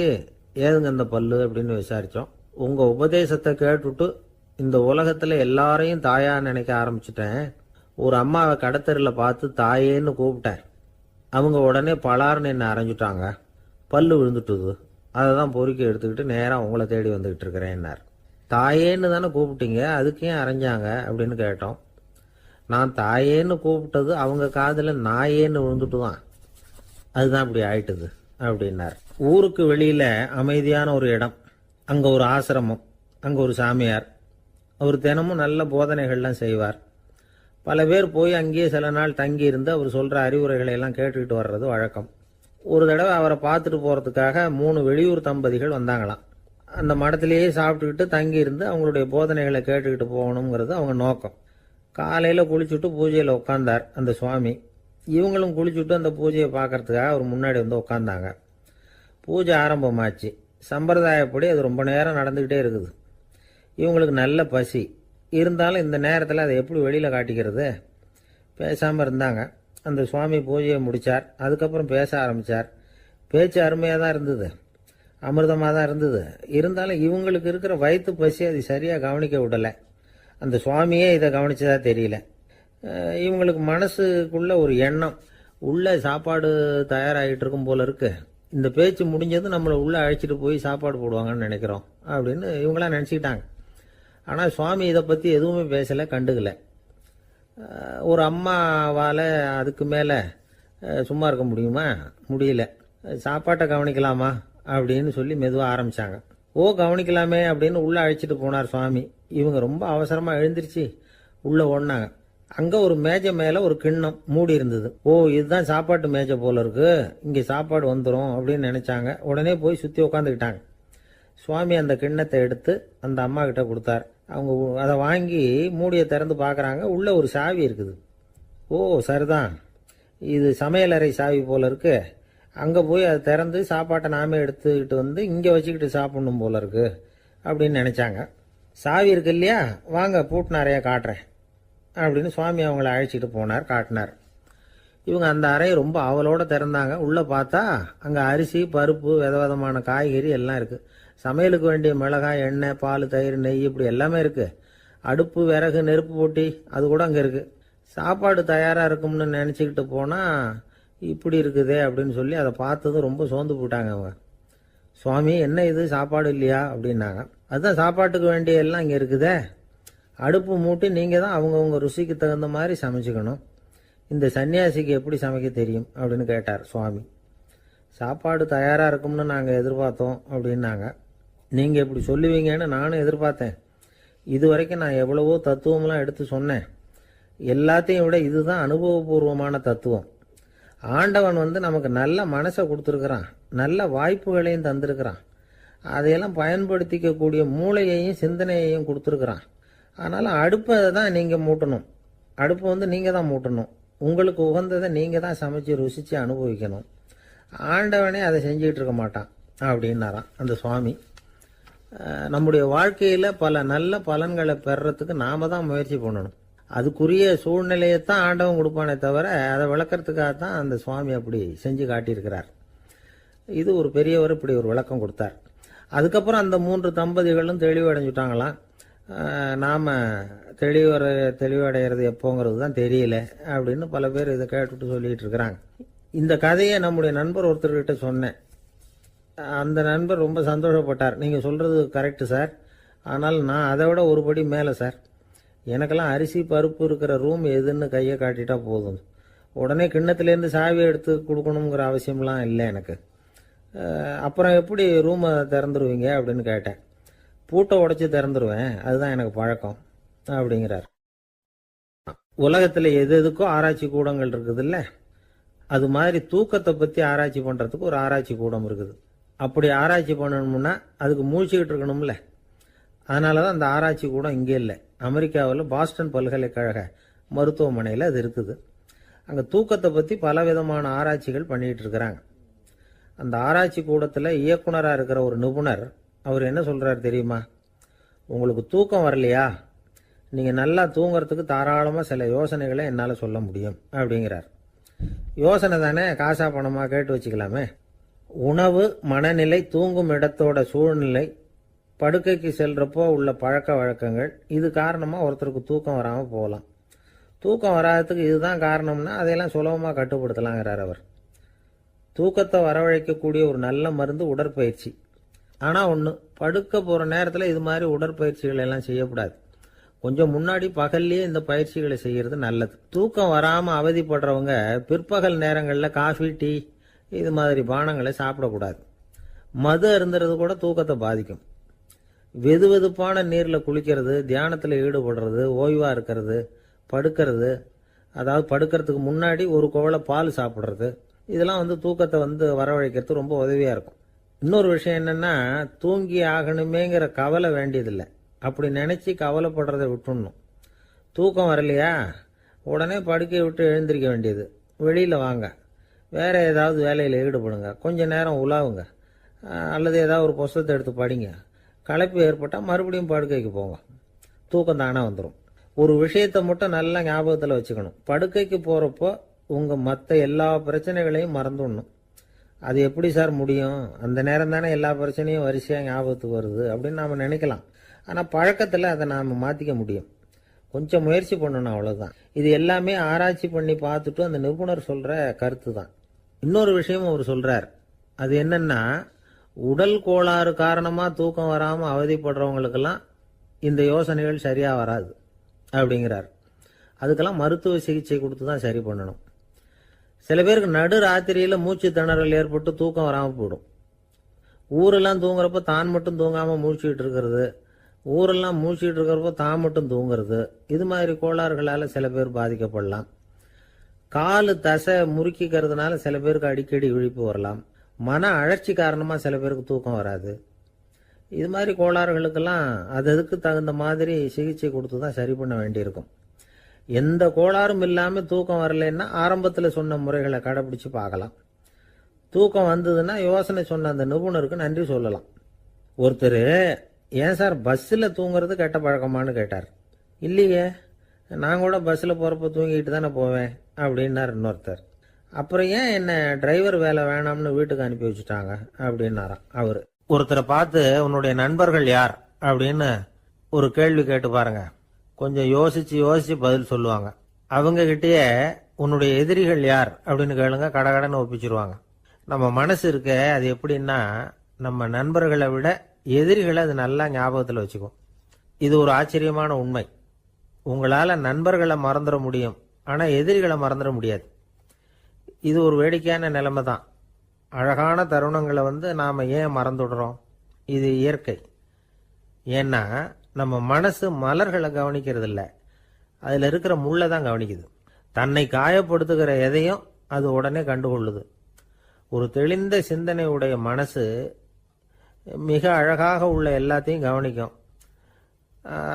ஏதுங்க இந்த பல்லு அப்படின்னு விசாரித்தோம். உங்கள் உபதேசத்தை கேட்டுவிட்டு இந்த உலகத்தில் எல்லாரையும் தாயாக நினைக்க ஆரம்பிச்சிட்டேன். ஒரு அம்மாவை கடத்தரில் பார்த்து தாயேன்னு கூப்பிட்டேன். அவங்க உடனே பலார்னு என்னை அரைஞ்சிட்டாங்க. பல்லு விழுந்துட்டுது. அதை தான் பொறுக்கி எடுத்துக்கிட்டு நேராக உங்களை தேடி வந்துக்கிட்டு இருக்கிறேன்னார். தாயேன்னு தானே கூப்பிட்டீங்க, அதுக்கு ஏன் அரைஞ்சாங்க அப்படின்னு கேட்டோம். நான் தாயேன்னு கூப்பிட்டது அவங்க காதில் நாயேன்னு விழுந்துட்டு தான், அதுதான் இப்படி ஆயிட்டுது அப்படின்னார். ஊருக்கு வெளியில் அமைதியான ஒரு இடம், அங்கே ஒரு ஆசிரமம், அங்கே ஒரு சாமியார். அவர் தினமும் நல்ல போதனைகள்லாம் செய்வார். பல பேர் போய் அங்கேயே சில நாள் தங்கி இருந்து அவர் சொல்கிற அறிவுரைகளை எல்லாம் கேட்டுக்கிட்டு வர்றது வழக்கம். ஒரு தடவை அவரை பார்த்துட்டு போகிறதுக்காக 3 வெளியூர் தம்பதிகள் வந்தாங்களாம். அந்த மடத்திலேயே சாப்பிட்டுக்கிட்டு தங்கி இருந்து அவங்களுடைய போதனைகளை கேட்டுக்கிட்டு போகணுங்கிறது அவங்க நோக்கம். காலையில் குளிச்சுட்டு பூஜையில் உட்காந்தார் அந்த சுவாமி. இவங்களும் குளிச்சுட்டு அந்த பூஜையை பார்க்கறதுக்காக அவர் முன்னாடி உட்காந்தாங்க. பூஜை ஆரம்பமாச்சு. சம்பிரதாயப்படி அது ரொம்ப நேரம் நடந்துக்கிட்டே இருக்குது. இவங்களுக்கு நல்ல பசி இருந்தாலும் இந்த நேரத்தில் அதை எப்படி வெளியில் காட்டிக்கிறது? பேசாமல் இருந்தாங்க. அந்த சுவாமி பூஜையை முடித்தார். அதுக்கப்புறம் பேச ஆரம்பித்தார். பேச்சு அருமையாக தான் இருந்தது, அமிர்தமாக தான் இருந்தது. இருந்தாலும் இவங்களுக்கு இருக்கிற வயிற்று பசி அது சரியாக கவனிக்க விடலை. அந்த சுவாமியே இதை கவனிச்சதா தெரியல. இவங்களுக்கு மனசுக்குள்ள ஒரு எண்ணம், உள்ள சாப்பாடு தயாராகிட்டு இருக்கும் போல இருக்கு. இந்த பேச்சு முடிஞ்சது நம்மளை உள்ளே அழைச்சிட்டு போய் சாப்பாடு போடுவாங்கன்னு நினைக்கிறோம் அப்படின்னு இவங்களாம் நினச்சிக்கிட்டாங்க. ஆனால் சுவாமி இதை பற்றி எதுவுமே பேசலை, கண்டுக்கலை. ஒரு அம்மாவால் அதுக்கு மேலே சும்மா இருக்க முடியுமா? முடியல. சாப்பாட்டை கவனிக்கலாமா அப்படின்னு சொல்லி மெதுவாக ஆரம்பித்தாங்க. ஓ, கவனிக்கலாமே அப்படின்னு உள்ளே அழைச்சிட்டு போனார் சுவாமி. இவங்க ரொம்ப அவசரமாக எழுந்திருச்சு உள்ளே ஓடினாங்க. அங்கே ஒரு மேஜை மேலே ஒரு கிண்ணம் மூடி இருந்தது. ஓ, இதுதான் சாப்பாட்டு மேஜை போல இருக்கு, இங்கே சாப்பாடு வந்துடும் அப்படின்னு நினச்சாங்க. உடனே போய் சுற்றி உட்காந்துக்கிட்டாங்க. சுவாமி அந்த கிண்ணத்தை எடுத்து அந்த அம்மா கிட்ட கொடுத்தார். அவங்க அதை வாங்கி மூடியை திறந்து பார்க்குறாங்க. உள்ளே ஒரு சாவி இருக்குது. ஓ, சரிதான், இது சமையலறை சாவி போல இருக்கு. அங்கே போய் அதை திறந்து சாப்பாட்டை நாமே எடுத்துக்கிட்டு இங்கே வச்சுக்கிட்டு சாப்பிடணும் போல இருக்கு அப்படின்னு நினச்சாங்க. சாவி இருக்கு இல்லையா, வாங்க பூட்டு நிறையா காட்டுறேன் அப்படின்னு சுவாமி அவங்கள அழைச்சிட்டு போனார், காட்டினார். இவங்க அந்த அறையை ரொம்ப ஆவலோடு திறந்தாங்க. உள்ளே பார்த்தா அங்கே அரிசி, பருப்பு, விதவிதமான காய்கறி எல்லாம் இருக்குது. சமையலுக்கு வேண்டிய மிளகாய், எண்ணெய், பால், தயிர், நெய் இப்படி எல்லாமே இருக்குது. அடுப்பு, விறகு, நெருப்பு போட்டி அது கூட அங்கே இருக்குது. சாப்பாடு தயாராக இருக்கும்னு நினச்சிக்கிட்டு போனால் இப்படி இருக்குதே அப்படின்னு சொல்லி அதை பார்த்ததும் ரொம்ப சோர்ந்து போட்டாங்க அவங்க. சுவாமி, என்ன இது சாப்பாடு இல்லையா அப்படின்னாங்க. அதுதான் சாப்பாட்டுக்கு வேண்டிய எல்லாம் இங்கே இருக்குதே. அடுப்பு மூட்டி நீங்கள் தான் அவங்கவுங்க ருசிக்கு தகுந்த மாதிரி சமைச்சிக்கணும். இந்த சன்னியாசிக்கு எப்படி சமைக்க தெரியும் அப்படின்னு கேட்டார் சுவாமி. சாப்பாடு தயாராக இருக்கும்னு நாங்கள் எதிர்பார்த்தோம் அப்படின்னாங்க. நீங்கள் இப்படி சொல்லுவீங்கன்னு நானும் எதிர்பார்த்தேன். இது வரைக்கும் நான் எவ்வளவோ தத்துவம்லாம் எடுத்து சொன்னேன். எல்லாத்தையும் விட இதுதான் அனுபவபூர்வமான தத்துவம். ஆண்டவன் நமக்கு நல்ல மனசை கொடுத்துருக்கிறான், நல்ல வாய்ப்புகளையும் தந்திருக்கிறான், அதையெல்லாம் பயன்படுத்திக்கக்கூடிய மூளையையும் சிந்தனையையும் கொடுத்துருக்குறான். அதனால் அடுப்பை தான் நீங்கள் மூட்டணும், அடுப்பை நீங்கள் தான் மூட்டணும், உங்களுக்கு உகந்ததை நீங்கள் தான் சமைச்சு ருசித்து அனுபவிக்கணும். ஆண்டவனே அதை செஞ்சுக்கிட்டு இருக்க மாட்டான் அப்படின்னாராம் அந்த சுவாமி. நம்முடைய வாழ்க்கையில் பல நல்ல பலன்களை பெறறதுக்கு நாம் தான் முயற்சி பண்ணணும். அதுக்குரிய சூழ்நிலையைத்தான் ஆண்டவன் கொடுப்பானே தவிர அதை விளக்கறதுக்காக தான் அந்த சுவாமி அப்படி செஞ்சு காட்டியிருக்கிறார். இது ஒரு பெரியவர் இப்படி ஒரு விளக்கம் கொடுத்தார். அதுக்கப்புறம் அந்த 3 தம்பதிகளும் தெளிவடைஞ்சுட்டாங்களாம். நாம் தெளிவடைகிறது எப்போங்கிறது தான் தெரியல அப்படின்னு பல பேர் இதை கேட்டுட்டு சொல்லிட்டு இருக்கிறாங்க. இந்த கதையை நம்முடைய நண்பர் ஒருத்தர்கிட்ட சொன்னேன். அந்த நண்பர் ரொம்ப சந்தோஷப்பட்டார். நீங்கள் சொல்கிறது கரெக்டு சார், ஆனால் நான் அதை விட ஒரு படி மேலே சார். எனக்கெல்லாம் அரிசி பருப்பு இருக்கிற ரூம் எதுன்னு கையை காட்டிட்டா போதும், உடனே கிண்ணத்துலேருந்து சாவியை எடுத்து கொடுக்கணுங்கிற அவசியம்லாம் இல்லை எனக்கு. அப்புறம் எப்படி ரூமை திறந்துருவீங்க அப்படின்னு கேட்டேன். பூட்டை உடைச்சி திறந்துருவேன், அதுதான் எனக்கு பழக்கம் அப்படிங்கிறார். உலகத்தில் எது எதுக்கோ ஆராய்ச்சி கூடங்கள் இருக்குதுல்ல, அது மாதிரி தூக்கத்தை பற்றி ஆராய்ச்சி பண்ணுறதுக்கு ஒரு ஆராய்ச்சி கூடம் இருக்குது. அப்படி ஆராய்ச்சி பண்ணணும்னா அதுக்கு மூழ்கிக்கிட்டு இருக்கணும்ல. அதனால தான் அந்த ஆராய்ச்சி கூடம் இங்கே இல்லை, அமெரிக்காவில் பாஸ்டன் பல்கலைக்கழக மருத்துவமனையில் அது இருக்குது. அங்கே தூக்கத்தை பற்றி பலவிதமான ஆராய்ச்சிகள் பண்ணிகிட்டு இருக்கிறாங்க. அந்த ஆராய்ச்சி கூடத்தில் இயக்குனராக இருக்கிற ஒரு நிபுணர், அவர் என்ன சொல்கிறார் தெரியுமா? உங்களுக்கு தூக்கம் வரலையா, நீங்கள் நல்லா தூங்குறதுக்கு தாராளமாக சில யோசனைகளை என்னால் சொல்ல முடியும் அப்படிங்கிறார். யோசனை தானே, காசா பணமாக கேட்டு வச்சுக்கலாமே. உணவு, மனநிலை, தூங்கும் இடத்தோட சூழ்நிலை, படுக்கைக்கு செல்றப்போ உள்ள பழக்க வழக்கங்கள், இது காரணமாக ஒருத்தருக்கு தூக்கம் வராமல் போகலாம். தூக்கம் வராததுக்கு இதுதான் காரணம்னா அதையெல்லாம் சுலபமாக கட்டுப்படுத்தலாங்கிறார் அவர். தூக்கத்தை வரவழைக்கக்கூடிய ஒரு நல்ல மருந்து உடற்பயிற்சி. ஆனால் ஒன்று, படுக்க போகிற நேரத்தில் இது மாதிரி உடற்பயிற்சிகள் எல்லாம் செய்யக்கூடாது. கொஞ்சம் முன்னாடி பகல்லையே இந்த பயிற்சிகளை செய்கிறது நல்லது. தூக்கம் வராமல் அவதிப்படுறவங்க பிற்பகல் நேரங்களில் காஃபி, டீ இது மாதிரி பானங்களை சாப்பிடக்கூடாது. மது அருந்துறது கூட தூக்கத்தை பாதிக்கும். வெது வெதுப்பான நீரில் குளிக்கிறது, தியானத்தில் ஈடுபடுறது, ஓய்வாக இருக்கிறது, படுக்கிறது, அதாவது படுக்கிறதுக்கு முன்னாடி ஒரு குவளை பால் சாப்பிட்றது, இதெல்லாம் தூக்கத்தை வரவழைக்கிறது ரொம்ப உதவியாக இருக்கும். இன்னொரு விஷயம் என்னென்னா, தூங்கி ஆகணுமேங்கிற கவலை வேண்டியதில்லை. அப்படி நினச்சி கவலைப்படுறதை விட்டுடணும். தூக்கம் வரலையா, உடனே படுக்கையை விட்டு எழுந்திருக்க வேண்டியது. வெளியில் வாங்க, வேறு ஏதாவது வேலையில் ஈடுபடுங்க, கொஞ்சம் நேரம் உலாவுங்க, அல்லது ஏதாவது ஒரு புஸ்தகத்தை எடுத்து படிங்க. களைப்பு ஏற்பட்டால் மறுபடியும் படுக்கைக்கு போங்க, தூக்கம் தானே வந்துடும். ஒரு விஷயத்தை மட்டும் நல்லா ஞாபகத்தில் வச்சுக்கணும். படுக்கைக்கு போகிறப்போ உங்கள் மற்ற எல்லா பிரச்சனைகளையும் மறந்துடணும். அது எப்படி சார் முடியும், அந்த நேரம் தானே எல்லா பிரச்சனையும் வரிசையாக ஞாபகத்துக்கு வருது அப்படின்னு நாம் நினைக்கலாம். ஆனால் பழக்கத்தில் அதை நாம் மாற்றிக்க முடியும். கொஞ்சம் முயற்சி பண்ணணும், அவ்வளோதான். இது எல்லாமே ஆராய்ச்சி பண்ணி பார்த்துட்டு அந்த நிபுணர் சொல்கிற கருத்து தான். இன்னொரு விஷயமும் அவர் சொல்கிறார். அது என்னென்னா, உடல் கோளாறு காரணமாக தூக்கம் வராமல் அவதிப்படுறவங்களுக்கெல்லாம் இந்த யோசனைகள் சரியாக வராது அப்படிங்கிறார். அதுக்கெல்லாம் மருத்துவ சிகிச்சை கொடுத்து தான் சரி பண்ணணும். சில பேருக்கு நடு ராத்திரியில் மூச்சு திணறல் ஏற்பட்டு தூக்கம் வராமல் போயிடும். ஊரெல்லாம் தூங்குறப்போ தான் மட்டும் தூங்காமல் மூழ்கிட்டு இருக்கிறது, ஊரெல்லாம் மூழ்கிட்டு இருக்கிறப்போ தான் மட்டும் தூங்குறது, இது மாதிரி கோளாறுகளால் சில பேர் பாதிக்கப்படலாம். காலு தசை முறுக்கிக்கிறதுனால சில பேருக்கு அடிக்கடி விழிப்பு வரலாம். மன அழற்சி காரணமாக சில பேருக்கு தூக்கம் வராது. இது மாதிரி கோளாறுகளுக்கெல்லாம் அதுக்கு தகுந்த மாதிரி சிகிச்சை கொடுத்து தான் சரி பண்ண வேண்டியிருக்கும். எந்த கோளாறும் இல்லாமல் தூக்கம் வரலைன்னா ஆரம்பத்தில் சொன்ன முறைகளை கடைப்பிடிச்சு பார்க்கலாம். தூக்கம் வந்ததுன்னா யோசனை சொன்ன அந்த நிபுணருக்கு நன்றி சொல்லலாம். ஒருத்தர், ஏன் சார் பஸ்ஸில் தூங்குறது கெட்ட பழக்கமானு கேட்டார். இல்லையே, நான் கூட பஸ்ஸில் போகிறப்ப தூங்கிட்டு தானே போவேன் அப்படின்னார் இன்னொருத்தர். அப்புறம் ஏன் என்ன டிரைவர் வேலை வேணாம்னு வீட்டுக்கு அனுப்பி வச்சுட்டாங்க அப்படின்னாராம் அவர். ஒருத்தரை பார்த்து உன்னுடைய நண்பர்கள் யார் அப்படின்னு ஒரு கேள்வி கேட்டு பாருங்க. கொஞ்சம் யோசிச்சு பதில் சொல்லுவாங்க. அவங்க கிட்டேயே உன்னுடைய எதிரிகள் யார் அப்படின்னு கேளுங்க, கடகடன்னு ஒப்பிச்சிருவாங்க. நம்ம மனசு இருக்க, அது எப்படின்னா, நம்ம நண்பர்களை விட எதிரிகளை அது நல்லா ஞாபகத்தில் வச்சுக்கும். இது ஒரு ஆச்சரியமான உண்மை. உங்களால் நண்பர்களை மறந்துட முடியும், ஆனால் எதிரிகளை மறந்துட முடியாது. இது ஒரு வேடிக்கையான நிலைமை தான். அழகான தருணங்களை நாம் ஏன் மறந்துடுறோம்? இது இயற்கை. ஏன்னா நம்ம மனசு மலர்களை கவனிக்கிறது இல்லை, அதில் இருக்கிற முள்ளை தான் கவனிக்குது. தன்னை காயப்படுத்துகிற எதையும் அது உடனே கண்டுகொள்ளுது. ஒரு தெளிந்த சிந்தனை உடைய மனசு மிக அழகாக உள்ள எல்லாத்தையும் கவனிக்கும்.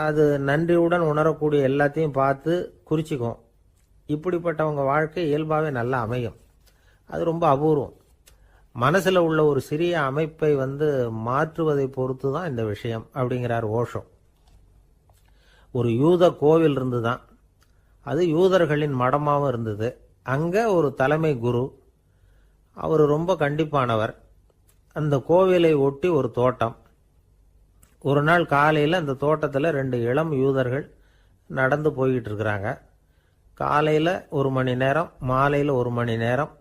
அது நன்றியுடன் உணரக்கூடிய எல்லாத்தையும் பார்த்து குறிச்சிக்கும். இப்படிப்பட்டவங்க வாழ்க்கை இயல்பாகவே நல்லா அமையும். அது ரொம்ப அபூர்வம். மனசில் உள்ள ஒரு சிறிய அமைப்பை மாற்றுவதை பொறுத்து தான் இந்த விஷயம் அப்படிங்கிறார் ஓஷோ. ஒரு யூத கோவில் இருந்துதான். அது யூதர்களின் மடமாகவும் இருந்தது. அங்கே ஒரு தலைமை குரு, அவர் ரொம்ப கண்டிப்பானவர். அந்த கோவிலை ஒட்டி ஒரு தோட்டம். ஒரு நாள் காலையில் அந்த தோட்டத்தில் 2 இளம் யூதர்கள் நடந்து போய்கிட்டு இருக்கிறாங்க. காலையில் 1 மணி நேரம், மாலையில் 1 மணி நேரம்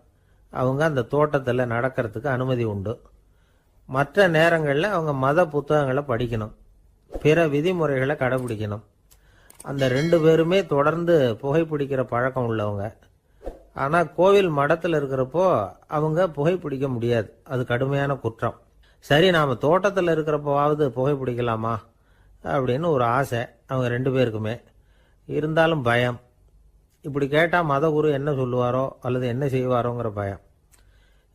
அவங்க அந்த தோட்டத்தில் நடக்கிறதுக்கு அனுமதி உண்டு. மற்ற நேரங்களில் அவங்க மத புத்தகங்களை படிக்கணும், பிற விதிமுறைகளை கடைபிடிக்கணும். அந்த 2 பேருமே தொடர்ந்து புகைப்பிடிக்கிற பழக்கம் உள்ளவங்க. ஆனால் கோவில் மடத்தில் இருக்கிறப்போ அவங்க புகைப்பிடிக்க முடியாது, அது கடுமையான குற்றம். சரி, நாம் தோட்டத்தில் இருக்கிறப்போவாவது புகைப்பிடிக்கலாமா அப்படின்னு ஒரு ஆசை அவங்க 2 பேருக்குமே. இருந்தாலும் பயம். இப்படி கேட்டால் மதகுரு என்ன சொல்லுவாரோ அல்லது என்ன செய்வாரோங்கிற பயம்.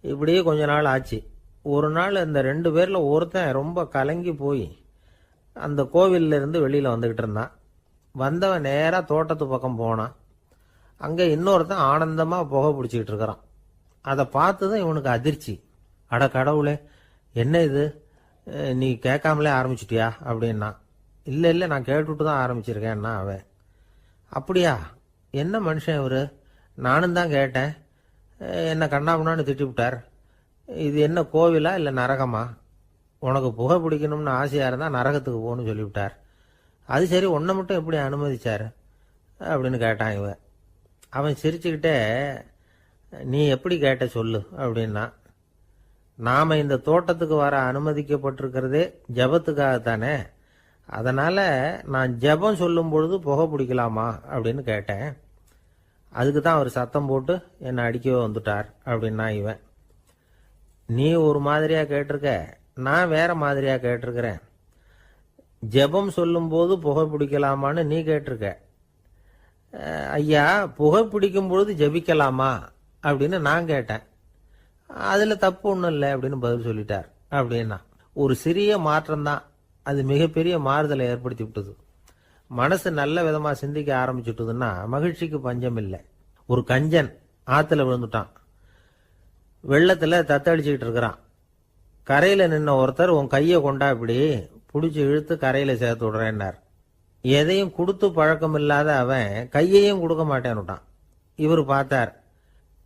இப்படியே கொஞ்ச நாள் ஆச்சு. ஒரு நாள் இந்த 2 பேரில் ஒருத்தன் ரொம்ப கலங்கி போய் அந்த கோவிலிருந்து வெளியில் வந்துக்கிட்டு இருந்தான். வந்தவன் நேராக தோட்டத்து பக்கம் போனான். அங்கே இன்னொருத்தன் ஆனந்தமாக புகை பிடிச்சிக்கிட்டு இருக்கிறான். அதை பார்த்து தான் இவனுக்கு அதிர்ச்சி. அட கடவுளே, என்ன இது, நீ கேட்காமலே ஆரம்பிச்சிட்டியா அப்படின்னா. இல்லை இல்லை, நான் கேட்டுட்டு தான் ஆரம்பிச்சிருக்கேன்னா அவன். அப்படியா, என்ன மனுஷன் இவர், நானும் தான் கேட்டேன், என்ன கண்ணாமுன்னான்னு திட்டிவிட்டார். இது என்ன கோவிலா இல்லை நரகமா? உனக்கு புகை பிடிக்கணும்னு ஆசையாக இருந்தால் நரகத்துக்கு போகணும்னு சொல்லிவிட்டார். அது சரி, உன்னை மட்டும் எப்படி அனுமதிச்சார் அப்படின்னு கேட்டான் இவன். அவன் சிரிச்சுக்கிட்டே, நீ எப்படி கேட்ட சொல்லு அப்படின்னா. நாம் இந்த தோட்டத்துக்கு வர அனுமதிக்கப்பட்டிருக்கிறதே ஜபத்துக்காகத்தானே, அதனால் நான் ஜபம் சொல்லும் பொழுது புகை பிடிக்கலாமா அப்படின்னு கேட்டேன். அதுக்கு தான் அவர் சத்தம் போட்டு என்னை அடிக்கவே வந்துட்டார் அப்படின்னா இவன். நீ ஒரு மாதிரியாக கேட்டிருக்க, நான் வேற மாதிரியாக கேட்டிருக்கிறேன். ஜெபம் சொல்லும்போது புகை பிடிக்கலாமான்னு நீ கேட்டிருக்க. ஐயா, புகை பிடிக்கும் பொழுது ஜபிக்கலாமா அப்படின்னு நான் கேட்டேன். அதில் தப்பு ஒன்றும் இல்லை அப்படின்னு பதில் சொல்லிட்டார் அப்படின்னா. ஒரு சிறிய மாற்றம்தான் அது மிகப்பெரிய மாறுதலை ஏற்படுத்தி விட்டது. மனசு நல்ல விதமாக சிந்திக்க ஆரம்பிச்சுட்டுதுன்னா மகிழ்ச்சிக்கு பஞ்சம் இல்லை. ஒரு கஞ்சன் ஆற்றுல விழுந்துட்டான். வெள்ளத்தில் தத்தளிச்சுக்கிட்டு இருக்கிறான். கரையில் நின்ன ஒருத்தர், உன் கையை கொண்டா இப்படி பிடிச்சி இழுத்து கரையில் சேர்த்து விடுறேன்னார். எதையும் கொடுத்து பழக்கம் இல்லாத அவன் கையையும் கொடுக்க மாட்டேன்னுட்டான். இவர் பார்த்தார்,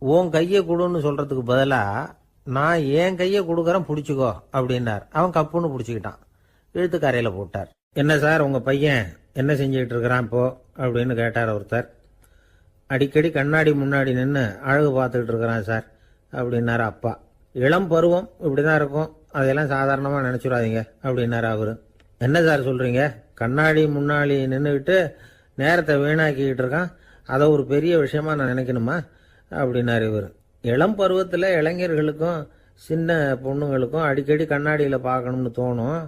உன் கையை கொடுன்னு சொல்றதுக்கு பதிலாக நான் என் கையை கொடுக்குறேன் பிடிச்சிக்கோ அப்படின்னார். அவன் கப்புன்னு பிடிச்சிக்கிட்டான், இழுத்து கரையில் போட்டார். என்ன சார், உங்கள் பையன் என்ன செஞ்சுக்கிட்டு இருக்கிறான் இப்போ அப்படின்னு கேட்டார் ஒருத்தர். அடிக்கடி கண்ணாடி முன்னாடி நின்று அழகு பார்த்துக்கிட்டு இருக்கிறான் சார் அப்படின்னாரு அப்பா. இளம் பருவம் இப்படி தான் இருக்கும், அதையெல்லாம் சாதாரணமாக நினச்சிடாதீங்க அப்படின்னாரு அவரு. என்ன சார் சொல்கிறீங்க, கண்ணாடி முன்னாடி நின்றுக்கிட்டு நேரத்தை வீணாக்கிக்கிட்டு இருக்கான், அதை ஒரு பெரிய விஷயமா நான் நினைக்கணுமா அப்படின்னாரு இவர். இளம் பருவத்தில் இளைஞர்களுக்கும் சின்ன பொண்ணுங்களுக்கும் அடிக்கடி கண்ணாடியில் பார்க்கணும்னு தோணும்.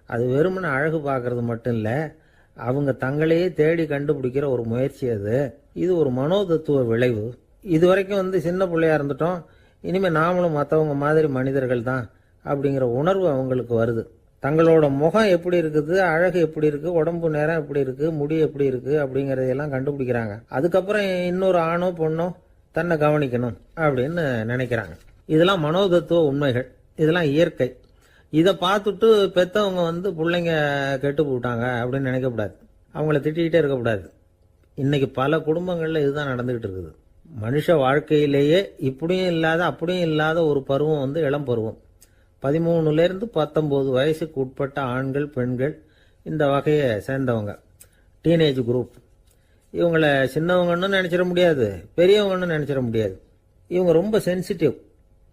அது வெறுமனே அழகு பார்க்கறது மட்டும் இல்லை, அவங்க தங்களையே தேடி கண்டுபிடிக்கிற ஒரு முயற்சி அது. இது ஒரு மனோதத்துவ விளைவு. இது வரைக்கும் சின்ன பிள்ளையா இருந்துட்டோம், இனிமேல் நாமளும் மற்றவங்க மாதிரி மனிதர்கள் தான் அப்படிங்கிற உணர்வு அவங்களுக்கு வருது. தங்களோட முகம் எப்படி இருக்குது, அழகு எப்படி இருக்கு, உடம்பு நேரம் எப்படி இருக்கு, முடி எப்படி இருக்கு அப்படிங்கறதையெல்லாம் கண்டுபிடிக்கிறாங்க. அதுக்கப்புறம் இன்னொரு ஆணோ பொண்ணோ தன்னை கவனிக்கணும் அப்படின்னு நினைக்கிறாங்க. இதெல்லாம் மனோதத்துவ உண்மைகள், இதெல்லாம் இயற்கை. இதை பார்த்துட்டு பெற்றவங்க பிள்ளைங்க கெட்டு போட்டாங்க அப்படின்னு நினைக்கக்கூடாது, அவங்கள திட்டிக்கிட்டே இருக்கக்கூடாது. இன்னைக்கு பல குடும்பங்கள்ல இதுதான் நடந்துகிட்டு இருக்குது. மனுஷ வாழ்க்கையிலேயே இப்படியும் இல்லாத அப்படியும் இல்லாத ஒரு பருவம் இளம் பருவம். 13லேருந்து 19 வயசுக்கு உட்பட்ட ஆண்கள் பெண்கள் இந்த வகையை சேர்ந்தவங்க, டீனேஜ் குரூப். இவங்களை சின்னவங்கன்னு நினைச்சிட முடியாது, பெரியவங்கன்னு நினைச்சிட முடியாது. இவங்க ரொம்ப சென்சிட்டிவ்.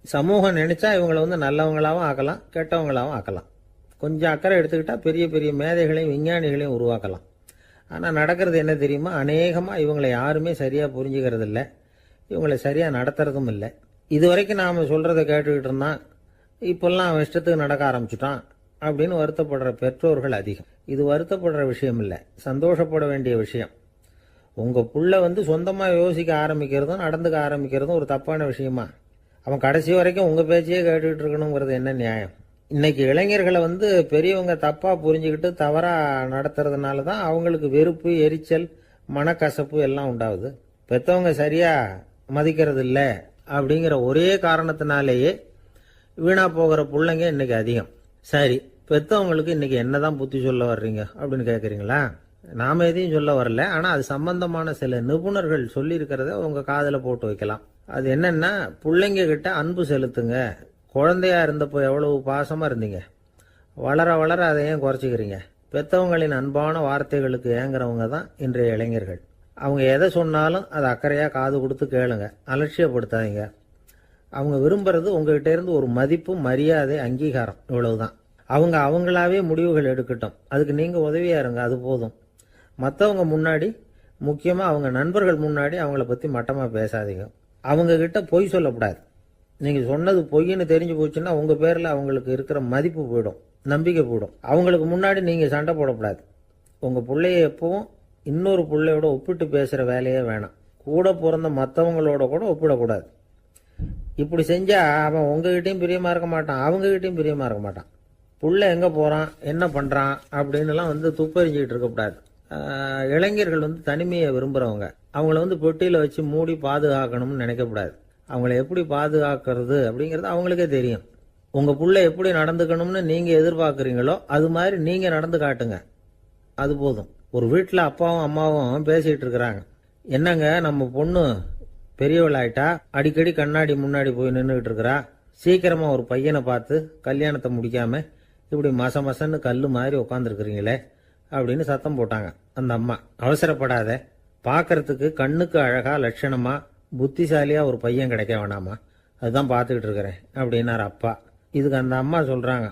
சமூகம் நினைச்சா இவங்களை நல்லவங்களாகவும் ஆக்கலாம், கெட்டவங்களாகவும் ஆக்கலாம். கொஞ்சம் அக்கறை எடுத்துக்கிட்டா பெரிய பெரிய மேதைகளையும் விஞ்ஞானிகளையும் உருவாக்கலாம். ஆனால் நடக்கிறது என்ன தெரியுமா, அநேகமாக இவங்களை யாருமே சரியாக புரிஞ்சுக்கிறது இல்லை, இவங்களை சரியாக நடத்துறதும் இல்லை. இது வரைக்கும் நாம் சொல்கிறத கேட்டுக்கிட்டு இருந்தான், இப்பெல்லாம் அவன் இஷ்டத்துக்கு நடக்க ஆரம்பிச்சுட்டான் அப்படின்னு வருத்தப்படுற பெற்றோர்கள் அதிகம். இது வருத்தப்படுற விஷயம் இல்லை, சந்தோஷப்பட வேண்டிய விஷயம். உங்கள் புள்ள சொந்தமாக யோசிக்க ஆரம்பிக்கிறதும் நடந்துக்க ஆரம்பிக்கிறதும் ஒரு தப்பான விஷயமா? அவன் கடைசி வரைக்கும் உங்கள் பேச்சையே கேட்டுக்கிட்டு இருக்கணுங்கிறது என்ன நியாயம்? இன்னைக்கு இளைஞர்களை பெரியவங்க தப்பாக புரிஞ்சுக்கிட்டு தவறாக நடத்துறதுனால தான் அவங்களுக்கு வெறுப்பு, எரிச்சல், மனக்கசப்பு எல்லாம் உண்டாகுது. பெற்றவங்க சரியாக மதிக்கிறது இல்லை அப்படிங்கிற ஒரே காரணத்தினாலேயே வீணா போகிற பிள்ளைங்க இன்னைக்கு அதிகம். சரி, பெற்றவங்களுக்கு இன்னைக்கு என்னதான் புத்தி சொல்ல வர்றீங்க அப்படின்னு கேட்குறீங்களா? நாம எதையும் சொல்ல வரல, ஆனால் அது சம்பந்தமான சில நிபுணர்கள் சொல்லி இருக்கிறத உங்க காதில் போட்டு வைக்கலாம். அது என்னன்னா, பிள்ளைங்க கிட்ட அன்பு செலுத்துங்க. குழந்தையா இருந்தப்போ எவ்வளவு பாசமா இருந்தீங்க, வளர வளர அதை ஏன் குறைச்சிக்கிறீங்க? பெற்றவங்களின் அன்பான வார்த்தைகளுக்கு ஏங்குறவங்க தான் இன்றைய இளைஞர்கள். அவங்க எதை சொன்னாலும் அதை அக்கறையா காது கொடுத்து கேளுங்க, அலட்சியப்படுத்தாதீங்க. அவங்க விரும்புறது உங்ககிட்ட இருந்து ஒரு மதிப்பு, மரியாதை, அங்கீகாரம், இவ்வளவுதான். அவங்க அவங்களாவே முடிவுகள் எடுக்கட்டும், அதுக்கு நீங்க உதவியா இருங்க, அது போதும். மற்றவங்க முன்னாடி, முக்கியமா அவங்க நண்பர்கள் முன்னாடி அவங்கள பத்தி மட்டமா பேசாதீங்க. அவங்க கிட்ட பொய் சொல்லக்கூடாது. நீங்க சொன்னது பொய்ன்னு தெரிஞ்சு போச்சுன்னா உங்க பேர்ல அவங்களுக்கு இருக்கிற மதிப்பு போயிடும், நம்பிக்கை போயிடும். அவங்களுக்கு முன்னாடி நீங்க சண்டை போடக்கூடாது. உங்க பிள்ளைய எப்பவும் இன்னொரு பிள்ளையோட ஒப்பிட்டு பேசுற வேலையே வேணாம். கூட பிறந்த மற்றவங்களோட கூட ஒப்பிடக்கூடாது. இப்படி செஞ்சா அவன் உங்ககிட்டயும் பிரியமா இருக்க மாட்டான், அவங்ககிட்டயும் பிரியமா இருக்க மாட்டான். புள்ள எங்க போறான், என்ன பண்றான் அப்படின்னுலாம் துப்பறிஞ்சிக்கிட்டு இருக்கக்கூடாது. இளைஞர்கள் தனிமையை விரும்புறவங்க. அவங்கள பெட்டியில வச்சு மூடி பாதுகாக்கணும்னு நினைக்கக்கூடாது. அவங்கள எப்படி பாதுகாக்கிறது அப்படிங்கிறது அவங்களுக்கே தெரியும். உங்க புள்ள எப்படி நடந்துக்கணும்னு நீங்க எதிர்பார்க்குறீங்களோ அது மாதிரி நீங்க நடந்து காட்டுங்க, அது போதும். ஒரு வீட்டில் அப்பாவும் அம்மாவும் பேசிட்டு இருக்கிறாங்க. என்னங்க, நம்ம பொண்ணு பெரியவளாயிட்டா, அடிக்கடி கண்ணாடி முன்னாடி போய் நின்றுகிட்டு இருக்கிறா, சீக்கிரமா ஒரு பையனை பார்த்து கல்யாணத்தை முடிக்காம இப்படி மசன்னு கல்லு மாதிரி உட்காந்துருக்குறீங்களே அப்படின்னு சத்தம் போட்டாங்க. அந்த அம்மா, அவசரப்படாத, பார்க்கறதுக்கு கண்ணுக்கு அழகா லட்சணமா புத்திசாலியா ஒரு பையன் கிடைக்க வேணாமா, அதுதான் பார்த்துக்கிட்டு இருக்கிறேன் அப்படின்னாரு அப்பா. இதுக்கு அந்த அம்மா சொல்றாங்க,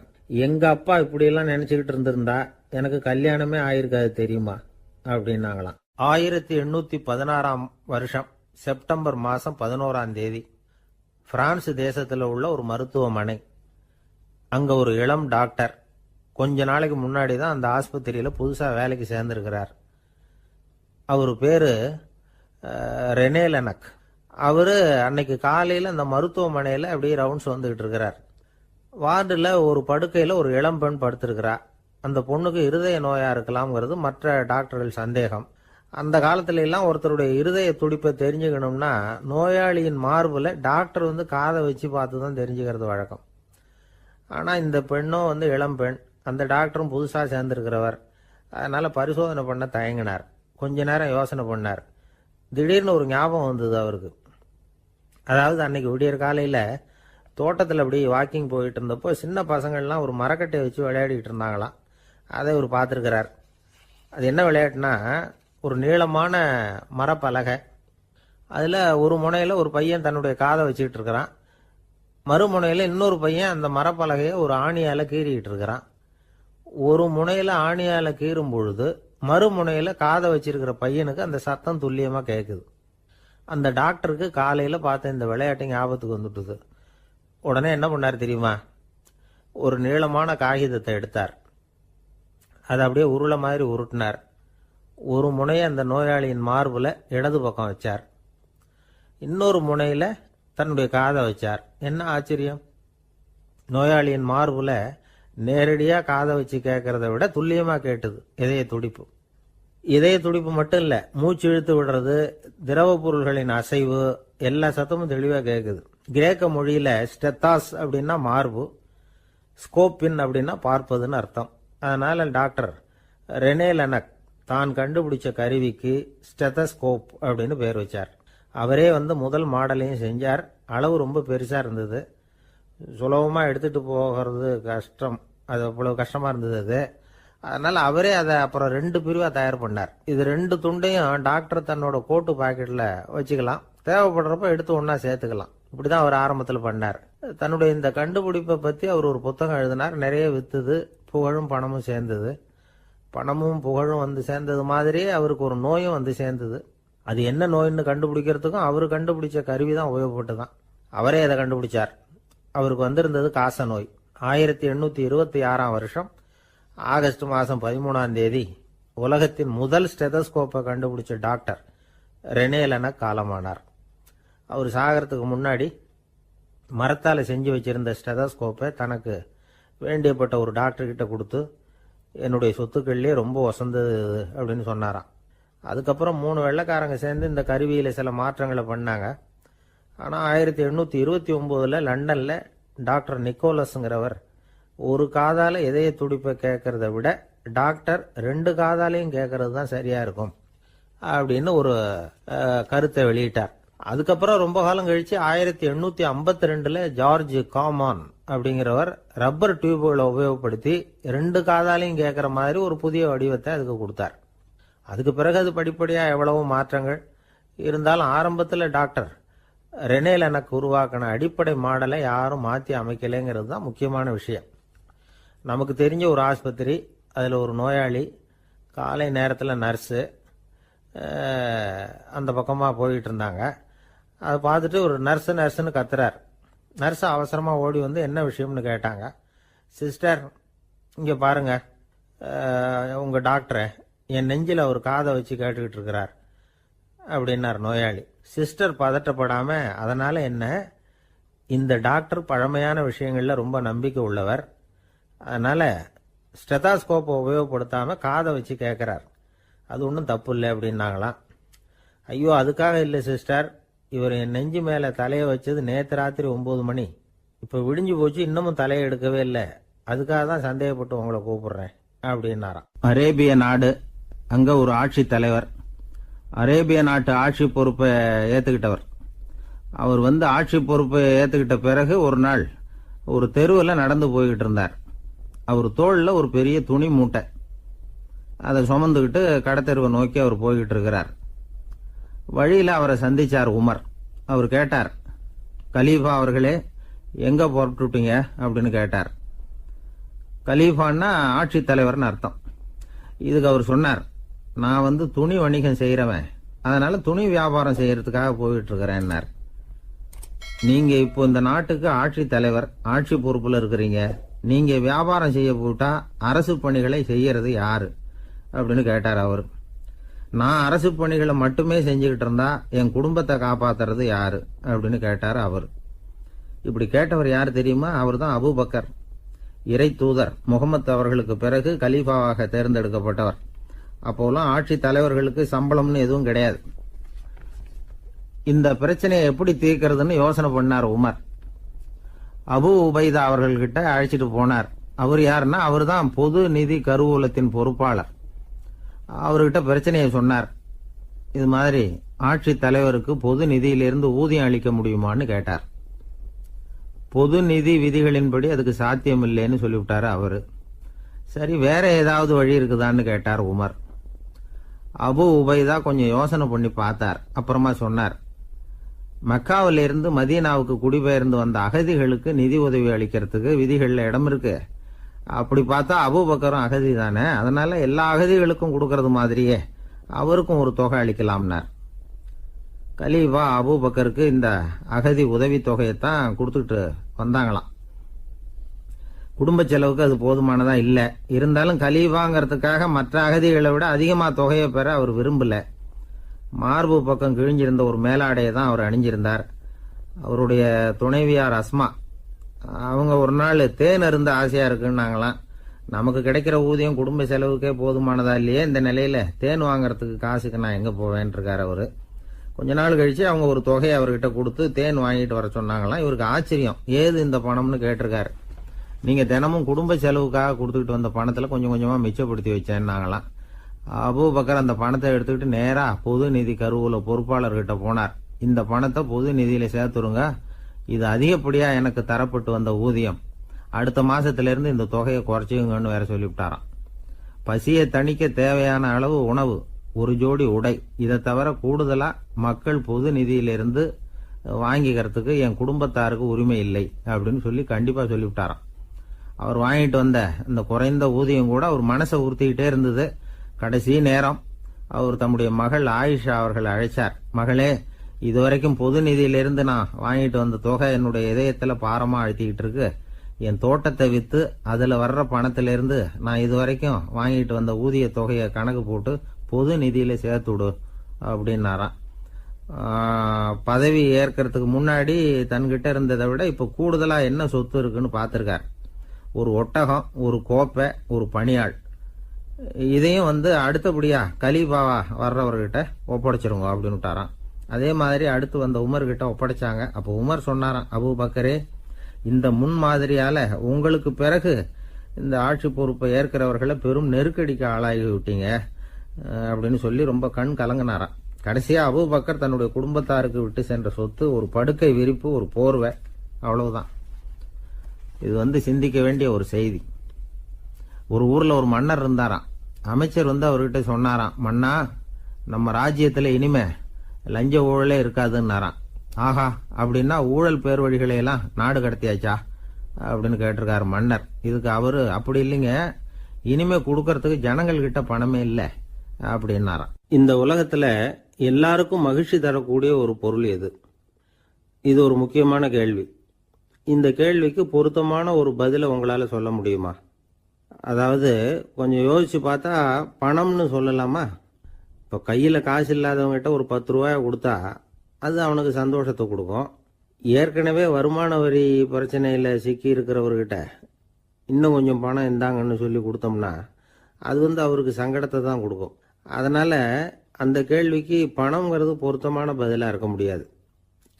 எங்க அப்பா இப்படியெல்லாம் நினைச்சுக்கிட்டு இருந்திருந்தா எனக்கு கல்யாணமே ஆயிருக்காது தெரியுமா அப்படின்னாங்களாம். 1816 வருஷம் செப்டம்பர் மாசம் 11ஆம் தேதி பிரான்ஸ் தேசத்துல உள்ள ஒரு மருத்துவமனை. அங்க ஒரு இளம் டாக்டர் கொஞ்ச நாளைக்கு முன்னாடி தான் அந்த ஆஸ்பத்திரியில புதுசா வேலைக்கு சேர்ந்திருக்கிறார். அவரு பேரு ரெனே லெனக். அவரு அன்னைக்கு காலையில அந்த மருத்துவமனையில அப்படியே ரவுண்ட்ஸ் வந்துகிட்டு இருக்கிறார். வார்டுல ஒரு படுக்கையில ஒரு இளம் பெண் படுத்திருக்கிறா. அந்த பொண்ணுக்கு இருதய நோயா இருக்கலாம்ங்கிறது மற்ற டாக்டர்கள் சந்தேகம். அந்த காலத்துல எல்லாம் ஒருத்தருடைய இருதய துடிப்பை தெரிஞ்சுக்கணும்னா நோயாளியின் மார்புல டாக்டர் காதை வச்சு பார்த்து தான் தெரிஞ்சுக்கிறது வழக்கம். ஆனா இந்த பெண்ணும் இளம் பெண், அந்த டாக்டரும் புதுசா சேர்ந்திருக்கிறவர். அதனால பரிசோதனை பண்ண தயங்கினார். கொஞ்ச நேரம் யோசனை பண்ணார். திடீர்னு ஒரு ஞாபகம் வந்தது அவருக்கு. அதாவது அன்னைக்கு விடியற் காலையில தோட்டத்தில் அப்படி வாக்கிங் போயிட்டு இருந்தப்போ சின்ன பசங்கள்லாம் ஒரு மரக்கட்டையை வச்சு விளையாடிட்டு இருந்தாங்களாம். அதை இவர் பார்த்துருக்கிறார். அது என்ன விளையாட்டுனா, ஒரு நீளமான மரப்பலகை, அதில் ஒரு முனையில் ஒரு பையன் தன்னுடைய காதை வச்சுக்கிட்டு இருக்கிறான், மறுமுனையில் இன்னொரு பையன் அந்த மரப்பலகையை ஒரு ஆணியால் கீறிக்கிட்டு இருக்கிறான். ஒரு முனையில் ஆணியால் கீறும் பொழுது மறுமுனையில் காதை வச்சிருக்கிற பையனுக்கு அந்த சத்தம் துல்லியமாக கேட்குது. அந்த டாக்டருக்கு காலையில் பார்த்த இந்த விளையாட்டு ஞாபகத்துக்கு வந்துட்டுது. உடனே என்ன பண்ணார் தெரியுமா? ஒரு நீளமான காகிதத்தை எடுத்தார். அதை அப்படியே உருளை மாதிரி உருட்டினார். ஒரு முனையை அந்த நோயாளியின் மார்புல இடது பக்கம் வச்சார், இன்னொரு முனையில தன்னுடைய காதை வச்சார். என்ன ஆச்சரியம்! நோயாளியின் மார்புல நேரடியா காதை வச்சு கேட்கறத விட துல்லியமா கேட்டது இதய துடிப்பு. இதய துடிப்பு மட்டும் இல்ல, மூச்சு இழுத்து விடுறது, திரவ பொருள்களின் அசைவு, எல்லா சத்தமும் தெளிவா கேட்குது. கிரேக்க மொழியில ஸ்டெத்தாஸ் அப்படின்னா மார்பு, ஸ்கோப்பின் அப்படின்னா பார்ப்பதுன்னு அர்த்தம். அதனால டாக்டர் ரெனே லெனக் தான் கண்டுபிடிச்ச கருவிக்கு ஸ்டெத்தஸ்கோப் அப்படின்னு பேர் வச்சார். அவரே முதல் மாடலையும் செஞ்சார். அளவு ரொம்ப பெருசா இருந்தது, சுலபமா எடுத்துட்டு போகிறது கஷ்டம், அது அவ்வளவு கஷ்டமா இருந்தது அது. அதனால அவரே அதை அப்புறம் 2 பிரிவா தயார் பண்ணார். இது 2 துண்டையும் டாக்டர் தன்னோட கோட்டு பாக்கெட்ல வச்சுக்கலாம், தேவைப்படுறப்ப எடுத்து ஒன்னா சேர்த்துக்கலாம். இப்படிதான் அவர் ஆரம்பத்தில் பண்ணார். தன்னுடைய இந்த கண்டுபிடிப்பை பத்தி அவர் ஒரு புத்தகம் எழுதினார். நிறைய வித்துது, புகழும் பணமும் சேர்ந்தது. பணமும் புகழும் சேர்ந்தது மாதிரியே அவருக்கு ஒரு நோயும் சேர்ந்தது. அது என்ன நோயின்னு கண்டுபிடிக்கிறதுக்கும் அவரு கண்டுபிடிச்ச கருவி தான் உபயோகப்பட்டுதான். அவரே அதை கண்டுபிடிச்சார். அவருக்கு வந்திருந்தது காச நோய். 1826 வருஷம் ஆகஸ்ட் மாசம் 13ஆம் தேதி உலகத்தின் முதல் ஸ்டெதஸ்கோப்பை கண்டுபிடிச்ச டாக்டர் ரெனே லெனக் காலமானார். அவர் சாகிறதுக்கு முன்னாடி மரத்தால் செஞ்சு வச்சிருந்த ஸ்டெதஸ்கோப்பை தனக்கு வேண்டியப்பட்ட ஒரு டாக்டர்கிட்ட கொடுத்து, என்னுடைய சொத்துக்கள்லேயே ரொம்ப வசந்தது அப்படின்னு சொன்னாராம். அதுக்கப்புறம் 3 வெள்ளைக்காரங்க சேர்ந்து இந்த கருவியில் சில மாற்றங்களை பண்ணாங்க. ஆனால் 1829 லண்டனில் டாக்டர் நிக்கோலஸுங்கிறவர் ஒரு காதால் இதய துடிப்பை கேட்கறத விட டாக்டர் 2 காதாலையும் கேட்கறது தான் சரியா இருக்கும் அப்படின்னு ஒரு கருத்தை வெளியிட்டார். அதுக்கப்புறம் ரொம்ப காலம் கழிச்சு 1852 ஜார்ஜ் காமான் அப்படிங்கிறவர் ரப்பர் டியூப்களை உபயோகப்படுத்தி 2 காதாலையும் கேட்கற மாதிரி ஒரு புதிய வடிவத்தை அதுக்கு கொடுத்தார். அதுக்கு பிறகு அது படிப்படியா எவ்வளவோ மாற்றங்கள் இருந்தாலும் ஆரம்பத்தில் டாக்டர் ரெனே லெனக் உருவாக்கின அடிப்படை மாடலை யாரும் மாற்றி அமைக்கலைங்கிறது தான் முக்கியமான விஷயம். நமக்கு தெரிஞ்ச ஒரு ஆஸ்பத்திரி, அதில் ஒரு நோயாளி, காலை நேரத்தில் நர்ஸு அந்த பக்கமாக போயிட்டு இருந்தாங்க. அதை பார்த்துட்டு ஒரு நர்ஸுன்னு கத்துறார். நர்ஸு அவசரமாக ஓடி வந்து என்ன விஷயம்னு கேட்டாங்க. சிஸ்டர், இங்கே பாருங்க, உங்கள் டாக்டரை என் நெஞ்சில் ஒரு காதை வச்சு கேட்டுக்கிட்டு இருக்கிறார் அப்படின்னார் நோயாளி. சிஸ்டர் பதட்டப்படாம, அதனால என்ன, இந்த டாக்டர் பழமையான விஷயங்கள்ல ரொம்ப நம்பிக்கை உள்ளவர், அதனால ஸ்டெதாஸ்கோப்பை உபயோகப்படுத்தாம காதை வச்சு கேட்கிறார், அது ஒன்றும் தப்பு இல்லை அப்படின்னாங்களாம். ஐயோ, அதுக்காக இல்லை சிஸ்டர், இவர் என் நெஞ்சு மேல தலையை வச்சது நேற்று ராத்திரி 9 மணி, இப்போ விடிஞ்சு போச்சு, இன்னமும் தலையை எடுக்கவே இல்லை, அதுக்காக தான் சந்தேகப்பட்டு உங்களை கூப்பிடுறேன் அப்படின்னாராம். அரேபிய நாடு, அங்க ஒரு ஆட்சி தலைவர், அரேபிய நாட்டு ஆட்சி பொறுப்பை ஏத்துக்கிட்டவர். அவர் வந்து ஆட்சி பொறுப்பை ஏத்துக்கிட்ட பிறகு ஒரு நாள் ஒரு தெருவில் நடந்து போய்கிட்டு இருந்தார். அவர் தோளில் ஒரு பெரிய துணி மூட்டை, அதை சுமந்துக்கிட்டு கடத்தெருவை நோக்கி அவர் போய்கிட்டு இருக்கிறார். வழியில் அவரை சந்திச்சார் உமர். அவர் கேட்டார், கலீஃபா அவர்களே, எங்க புறப்பட்டுட்டீங்க அப்படின்னு கேட்டார். கலீஃபான்னா ஆட்சி தலைவர்னு அர்த்தம். இதுக்கு அவர் சொன்னார், நான் வந்து துணி வணிகம் செய்யறவன், அதனால துணி வியாபாரம் செய்யறதுக்காக போயிட்டு இருக்கிறேன்னார். நீங்க இப்போ இந்த நாட்டுக்கு ஆட்சி தலைவர், ஆட்சி பொறுப்புல இருக்கிறீங்க, நீங்க வியாபாரம் செய்ய போட்டா அரசு பணிகளை செய்யறது யாரு அப்படின்னு கேட்டார் அவர். நான் அரசு பணிகளை மட்டுமே செஞ்சுக்கிட்டு இருந்தா என் குடும்பத்தை காப்பாத்துறது யாரு அப்படின்னு கேட்டார் அவர். இப்படி கேட்டவர் யார் தெரியுமா? அவர் தான் அபூபக்கர், இறை தூதர் முகமது அவர்களுக்கு பிறகு கலீஃபாவாக தேர்ந்தெடுக்கப்பட்டவர். அப்போலாம் ஆட்சி தலைவர்களுக்கு சம்பளம்னு எதுவும் கிடையாது. இந்த பிரச்சனையை எப்படி தீர்க்கிறதுன்னு யோசனை பண்ணார் உமர். அபு உபைதா அவர்கள்கிட்ட அழைச்சிட்டு போனார். அவர் யாருன்னா, அவர் தான் பொது நிதி கருவூலத்தின் பொறுப்பாளர். அவர்கிட்ட பிரச்சனையை சொன்னார். இது மாதிரி ஆட்சி தலைவருக்கு பொது நிதியிலிருந்து ஊதியம் அளிக்க முடியுமான்னு கேட்டார். பொது நிதி விதிகளின்படி அதுக்கு சாத்தியம் இல்லைன்னு சொல்லிவிட்டாரு அவரு. சரி, வேற ஏதாவது வழி இருக்குதான்னு கேட்டார் உமர். அபு உபைதா கொஞ்சம் யோசனை பண்ணி பார்த்தார். அப்புறமா சொன்னார், மக்காவிலிருந்து மதீனாவுக்கு குடிபெயர்ந்து வந்த அகதிகளுக்கு நிதி உதவி அளிக்கிறதுக்கு விதிகள்ல இடம் இருக்கு. அப்படி பார்த்தா அபூபக்கரும் அகதி தானே, அதனால எல்லா அகதிகளுக்கும் கொடுக்கறது மாதிரியே அவருக்கும் ஒரு தொகை அளிக்கலாம்னார். கலீஃபா அபூபக்கருக்கு இந்த அகதி உதவி தொகையைத்தான் கொடுத்துட்டு வந்தாங்களாம். குடும்ப செலவுக்கு அது போதுமானதா இல்ல. இருந்தாலும் கலீஃபாங்கிறதுக்காக மற்ற அகதிகளை விட அதிகமா தொகையை பெற அவர் விரும்பல. மார்பு பக்கம் கிழிஞ்சிருந்த ஒரு மேலாடையை தான் அவர் அணிஞ்சிருந்தார். அவருடைய துணைவியார் அஸ்மா, அவங்க ஒரு நாள் தேன் அருந்த ஆசையா இருக்குன்னாங்களாம். நமக்கு கிடைக்கிற ஊதியம் குடும்ப செலவுக்கே போதுமானதா இல்லையே, இந்த நிலையில தேன் வாங்கறதுக்கு காசுக்கு நான் எங்க போவேன் இருக்காரு அவரு. கொஞ்ச நாள் கழிச்சு அவங்க ஒரு தொகையை அவர்கிட்ட கொடுத்து தேன் வாங்கிட்டு வர சொன்னாங்களாம். இவருக்கு ஆச்சரியம், ஏது இந்த பணம்னு கேட்டிருக்காரு. நீங்க தினமும் குடும்ப செலவுக்காக கொடுத்துக்கிட்டு வந்த பணத்துல கொஞ்சம் கொஞ்சமா மிச்சப்படுத்தி வச்சேன்னாங்களாம். அபூபக்கர் அந்த பணத்தை எடுத்துக்கிட்டு நேரா பொது நிதி கருவூல பொறுப்பாளர்கிட்ட போனார். இந்த பணத்தை பொது நிதியில சேர்த்துருங்க, இது அதிகப்படியா எனக்கு தரப்பட்டு வந்த ஊதியம், அடுத்த மாசத்துல இருந்து இந்த தொகையை குறைச்சிங்கன்னு வேற சொல்லிவிட்டாராம். பசியை தணிக்க தேவையான அளவு உணவு, ஒரு ஜோடி உடை, இதை தவிர கூடுதலா மக்கள் பொது நிதியிலிருந்து வாங்கிக்கிறதுக்கு என் குடும்பத்தாருக்கு உரிமை இல்லை அப்படின்னு சொல்லி கண்டிப்பா சொல்லிவிட்டாராம். அவர் வாங்கிட்டு வந்த இந்த குறைந்த ஊதியம் கூட அவர் மனசை உறுத்திக்கிட்டே இருந்தது. கடைசி நேரம் அவர் தம்முடைய மகள் ஆயிஷா அவர்களை அழைச்சார். மகளே, இதுவரைக்கும் பொது நிதியிலிருந்து நான் வாங்கிட்டு வந்த தொகை என்னுடைய இதயத்துல பாரமா அழுத்திக்கிட்டு இருக்கு, என் தோட்டத்தை விற்று அதில் வர்ற பணத்திலிருந்து நான் இது வரைக்கும் வாங்கிட்டு வந்த ஊதிய தொகையை கணக்கு போட்டு பொது நிதியில் சேர்த்து விடு அப்படின்னாராம். பதவி ஏற்கிறதுக்கு முன்னாடி தன்கிட்ட இருந்ததை விட இப்போ கூடுதலாக என்ன சொத்து இருக்குன்னு பார்த்துருக்கார். ஒரு ஒட்டகம், ஒரு கோப்பை, ஒரு பணியாள். இதையும் அடுத்தபடியா கலீஃபாவா வர்றவர்கிட்ட ஒப்படைச்சிருங்க அப்படின்னு விட்டாராம். அதே மாதிரி அடுத்து வந்த உமர்கிட்ட ஒப்படைச்சாங்க. அப்போ உமர் சொன்னாராம், அபூபக்கரே, இந்த முன்மாதிரியால உங்களுக்கு பிறகு இந்த ஆட்சி பொறுப்பை ஏற்கிறவர்களை பெரும் நெருக்கடிக்கு ஆளாகி விட்டீங்க அப்படின்னு சொல்லி ரொம்ப கண் கலங்கினாராம். கடைசியா அபூபக்கர் தன்னுடைய குடும்பத்தாருக்கு விட்டு சென்ற சொத்து ஒரு படுக்கை விரிப்பு, ஒரு போர்வை, அவ்வளவுதான். இது சிந்திக்க வேண்டிய ஒரு செய்தி. ஒரு ஊர்ல ஒரு மன்னர் இருந்தாராம். அமைச்சர் அவர்கிட்ட சொன்னாராம், மன்னா, நம்ம ராஜ்யத்துல இனிமே லஞ்ச ஊழலே இருக்காதுன்னாராம். ஆஹா, அப்படின்னா ஊழல் பேர் வழிகளை எல்லாம் நாடு கடத்தியாச்சா அப்படின்னு கேட்டிருக்காரு மன்னர். இதுக்கு அவரு, அப்படி இல்லைங்க, இனிமே கொடுக்கறதுக்கு ஜனங்கள் கிட்ட பணமே இல்லை அப்படின்னாராம். இந்த உலகத்துல எல்லாருக்கும் மகிழ்ச்சி தரக்கூடிய ஒரு பொருள் எது? இது ஒரு முக்கியமான கேள்வி. இந்த கேள்விக்கு பொருத்தமான ஒரு பதிலை உங்களால சொல்ல முடியுமா? அதாவது கொஞ்சம் யோசிச்சு பார்த்தா பணம்னு சொல்லலாமா? இப்போ கையில் காசு இல்லாதவங்ககிட்ட ஒரு 10 ரூபாய் கொடுத்தா அது அவனுக்கு சந்தோஷத்தை கொடுக்கும். ஏற்கனவே வருமான வரி பிரச்சனையில் சிக்கி இருக்கிறவர்கிட்ட இன்னும் கொஞ்சம் பணம் இருந்தாங்கன்னு சொல்லி கொடுத்தோம்னா அது அவருக்கு சங்கடத்தை தான் கொடுக்கும். அதனால அந்த கேள்விக்கு பணம்ங்கிறது பொருத்தமான பதிலாக இருக்க முடியாது.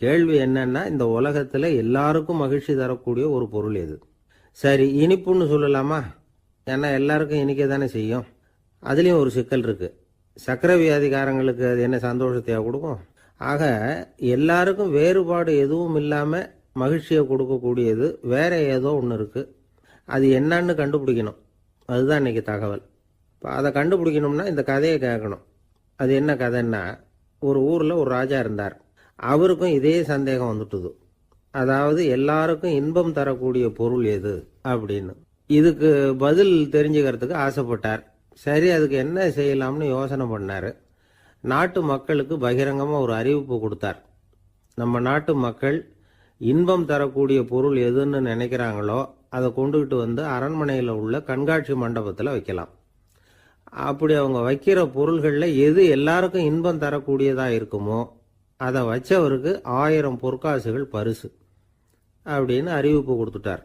கேள்வி என்னன்னா, இந்த உலகத்தில் எல்லாருக்கும் மகிழ்ச்சி தரக்கூடிய ஒரு பொருள் எது? சரி, இனிப்புன்னு சொல்லலாமா? ஏன்னா எல்லாருக்கும் இனிக்க தானே செய்யும். அதுலேயும் ஒரு சிக்கல் இருக்கு. சக்கரை வியாதிக்காரங்களுக்கு அது என்ன சந்தோஷத்தையா கொடுக்கும்? ஆக எல்லாருக்கும் வேறுபாடு எதுவும் இல்லாமல் மகிழ்ச்சியை கொடுக்கக்கூடியது வேற ஏதோ ஒன்று இருக்கு. அது என்னன்னு கண்டுபிடிக்கணும். அதுதான் இன்னைக்கு தகவல். இப்போ அதை கண்டுபிடிக்கணும்னா இந்த கதையை கேட்கணும். அது என்ன கதைன்னா, ஒரு ஊரில் ஒரு ராஜா இருந்தார். அவருக்கும் இதே சந்தேகம் வந்துட்டுது. அதாவது எல்லாருக்கும் இன்பம் தரக்கூடிய பொருள் எது அப்படின்னு. இதுக்கு பதில் தெரிஞ்சுக்கிறதுக்கு ஆசைப்பட்டார். சரி, அதுக்கு என்ன செய்யலாம்னு யோசனை பண்ணார். நாட்டு மக்களுக்கு பகிரங்கமாக ஒரு அறிவிப்பு கொடுத்தார். நம்ம நாட்டு மக்கள் இன்பம் தரக்கூடிய பொருள் எதுன்னு நினைக்கிறாங்களோ அதை கொண்டுகிட்டு அரண்மனையில் உள்ள கண்காட்சி மண்டபத்தில் வைக்கலாம். அப்படி அவங்க வைக்கிற பொருள்களில் எது எல்லாருக்கும் இன்பம் தரக்கூடியதாக இருக்குமோ அதை வச்சவருக்கு 1000 பொற்காசுகள் பரிசு அப்படின்னு அறிவிப்பு கொடுத்துட்டார்.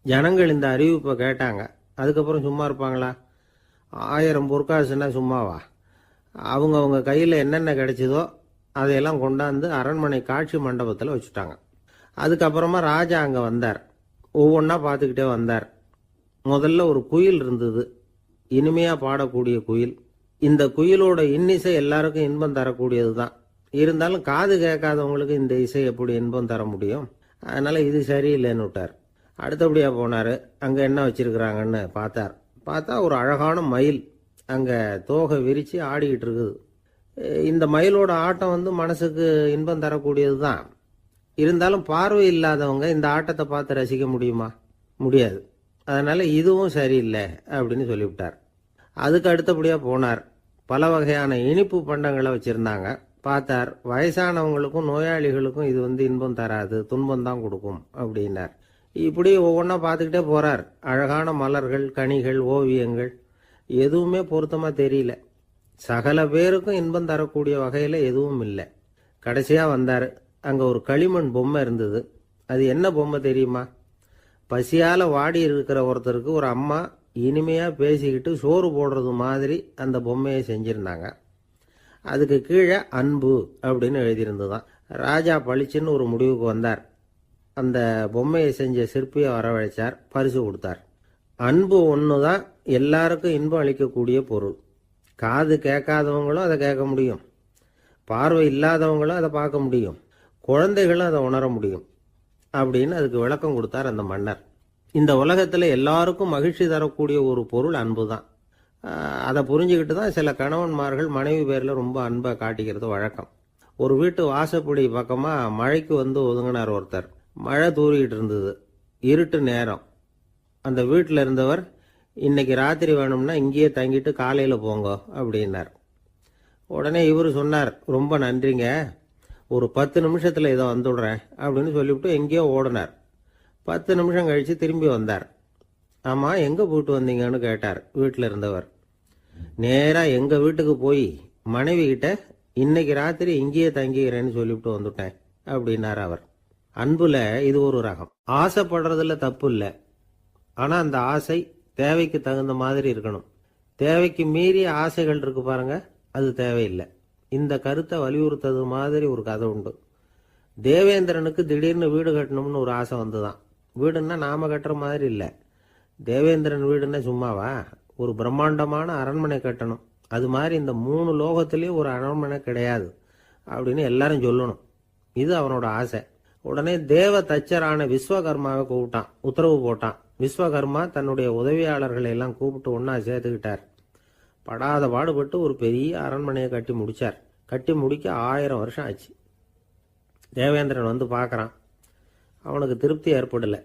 ஜனங்கள் இந்த அறிவிப்பை கேட்டாங்க. அதுக்கப்புறம் சும்மா இருப்பாங்களா? 1000 பொற்காசுன்னா சும்மாவா? அவங்க கையில் என்னென்ன கிடைச்சதோ அதையெல்லாம் கொண்டாந்து அரண்மனை காட்சி மண்டபத்தில் வச்சுட்டாங்க. அதுக்கப்புறமா ராஜா அங்கே வந்தார். ஒவ்வொன்றா பார்த்துக்கிட்டே வந்தார். முதல்ல ஒரு குயில் இருந்தது, இனிமையாக பாடக்கூடிய குயில். இந்த குயிலோட இன்னிசை எல்லாருக்கும் இன்பம் தரக்கூடியது தான். இருந்தாலும் காது கேட்காதவங்களுக்கு இந்த இசை எப்படி இன்பம் தர முடியும்? அதனால இது சரியில்லைன்னு விட்டார். அடுத்தபடியாக போனார். அங்கே என்ன வச்சிருக்கிறாங்கன்னு பார்த்தா ஒரு அழகான மயில் அங்கே தோகை விரித்து ஆடிக்கிட்டு இருக்குது. இந்த மயிலோட ஆட்டம் மனசுக்கு இன்பம் தரக்கூடியது தான். இருந்தாலும் பார்வை இல்லாதவங்க இந்த ஆட்டத்தை பார்த்து ரசிக்க முடியுமா? முடியாது. அதனால இதுவும் சரியில்லை அப்படின்னு சொல்லிவிட்டார். அதுக்கு அடுத்தபடியாக போனார். பல வகையான இனிப்பு பண்டங்களை வச்சுருந்தாங்க. பார்த்தார், வயசானவங்களுக்கும் நோயாளிகளுக்கும் இது இன்பம் தராது, துன்பம் தான் கொடுக்கும் அப்படின்னார். இப்படி ஒவ்வொன்றா பார்த்துக்கிட்டே போகிறார். அழகான மலர்கள், கனிகள், ஓவியங்கள் எதுவுமே பொருத்தமாக தெரியல. சகல பேருக்கும் இன்பம் தரக்கூடிய வகையில் எதுவும் இல்லை. கடைசியாக வந்தார். அங்கே ஒரு களிமண் பொம்மை இருந்தது. அது என்ன பொம்மை தெரியுமா? பசியால் வாடி இருக்கிற ஒருத்தருக்கு ஒரு அம்மா இனிமையாக பேசிக்கிட்டு சோறு போடுறது மாதிரி அந்த பொம்மையை செஞ்சுருந்தாங்க. அதுக்கு கீழே அன்பு அப்படின்னு எழுதியிருந்துதான். ராஜா பளிச்சுன்னு ஒரு முடிவுக்கு வந்தார். அந்த பொம்மையை செஞ்ச சிற்பியை வரவழைச்சார், பரிசு கொடுத்தார். அன்பு ஒன்று தான் எல்லாருக்கும் இன்பம் அளிக்கக்கூடிய பொருள். காது கேட்காதவங்களும் அதை கேட்க முடியும், பார்வை இல்லாதவங்களும் அதை பார்க்க முடியும், குழந்தைகளும் அதை உணர முடியும் அப்படின்னு அதுக்கு விளக்கம் கொடுத்தார் அந்த மன்னர். இந்த உலகத்தில் எல்லாருக்கும் மகிழ்ச்சி தரக்கூடிய ஒரு பொருள் அன்பு தான். அதை புரிஞ்சுக்கிட்டு தான் சில கணவன்மார்கள் மனைவி பேரில் ரொம்ப அன்பை காட்டிக்கிறது வழக்கம். ஒரு வீட்டு வாசப்படி பக்கமாக மழைக்கு ஒதுங்கினார் ஒருத்தர். மழை தூரிக்கிட்டு இருந்தது, இருட்டு நேரம். அந்த வீட்டில் இருந்தவர், இன்னைக்கு ராத்திரி வேணும்னா இங்கேயே தங்கிட்டு காலையில் போங்க அப்படின்னார். உடனே இவர் சொன்னார், ரொம்ப நன்றிங்க, ஒரு 10 நிமிஷத்தில் இதை வந்துடுறேன் அப்படின்னு சொல்லிவிட்டு எங்கேயோ ஓடினார். 10 நிமிஷம் கழித்து திரும்பி வந்தார். ஆமாம், எங்கே போயிட்டு வந்தீங்கன்னு கேட்டார் வீட்டில் இருந்தவர். நேராக எங்கள் வீட்டுக்கு போய் மனைவி கிட்ட இன்னைக்கு ராத்திரி இங்கேயே தங்கிக்கிறேன்னு சொல்லிவிட்டு வந்துட்டேன் அப்படின்னார் அவர். அன்புல இது ஒரு ரகம். ஆசைப்படுறதுல தப்பு இல்லை, ஆனால் அந்த ஆசை தேவைக்கு தகுந்த மாதிரி இருக்கணும். தேவைக்கு மீறிய ஆசைகள் இருக்கு பாருங்க, அது தேவையில்லை. இந்த கருத்தை வலியுறுத்தது மாதிரி ஒரு கதை உண்டு. தேவேந்திரனுக்கு திடீர்னு வீடு கட்டணும்னு ஒரு ஆசை வந்துதான். வீடுன்னா நாம கட்டுற மாதிரி இல்லை. தேவேந்திரன் வீடுன்னா சும்மாவா, ஒரு பிரம்மாண்டமான அரண்மனை கட்டணும். அது மாதிரி இந்த 3 லோகத்திலேயும் ஒரு அரண்மனை கிடையாது அப்படின்னு எல்லாரும் சொல்லணும். இது அவனோட ஆசை. உடனே தேவ தச்சரான விஸ்வகர்மாவை கூப்பிட்டான், உத்தரவு போட்டான். விஸ்வகர்மா தன்னுடைய உதவியாளர்களை எல்லாம் கூப்பிட்டு ஒன்னா சேர்த்துக்கிட்டார். படாத பாடுபட்டு ஒரு பெரிய அரண்மனையை கட்டி முடிச்சார். கட்டி முடிக்க 1000 வருஷம் ஆச்சு. தேவேந்திரன் வந்து பார்க்குறான். அவனுக்கு திருப்தி ஏற்படலை.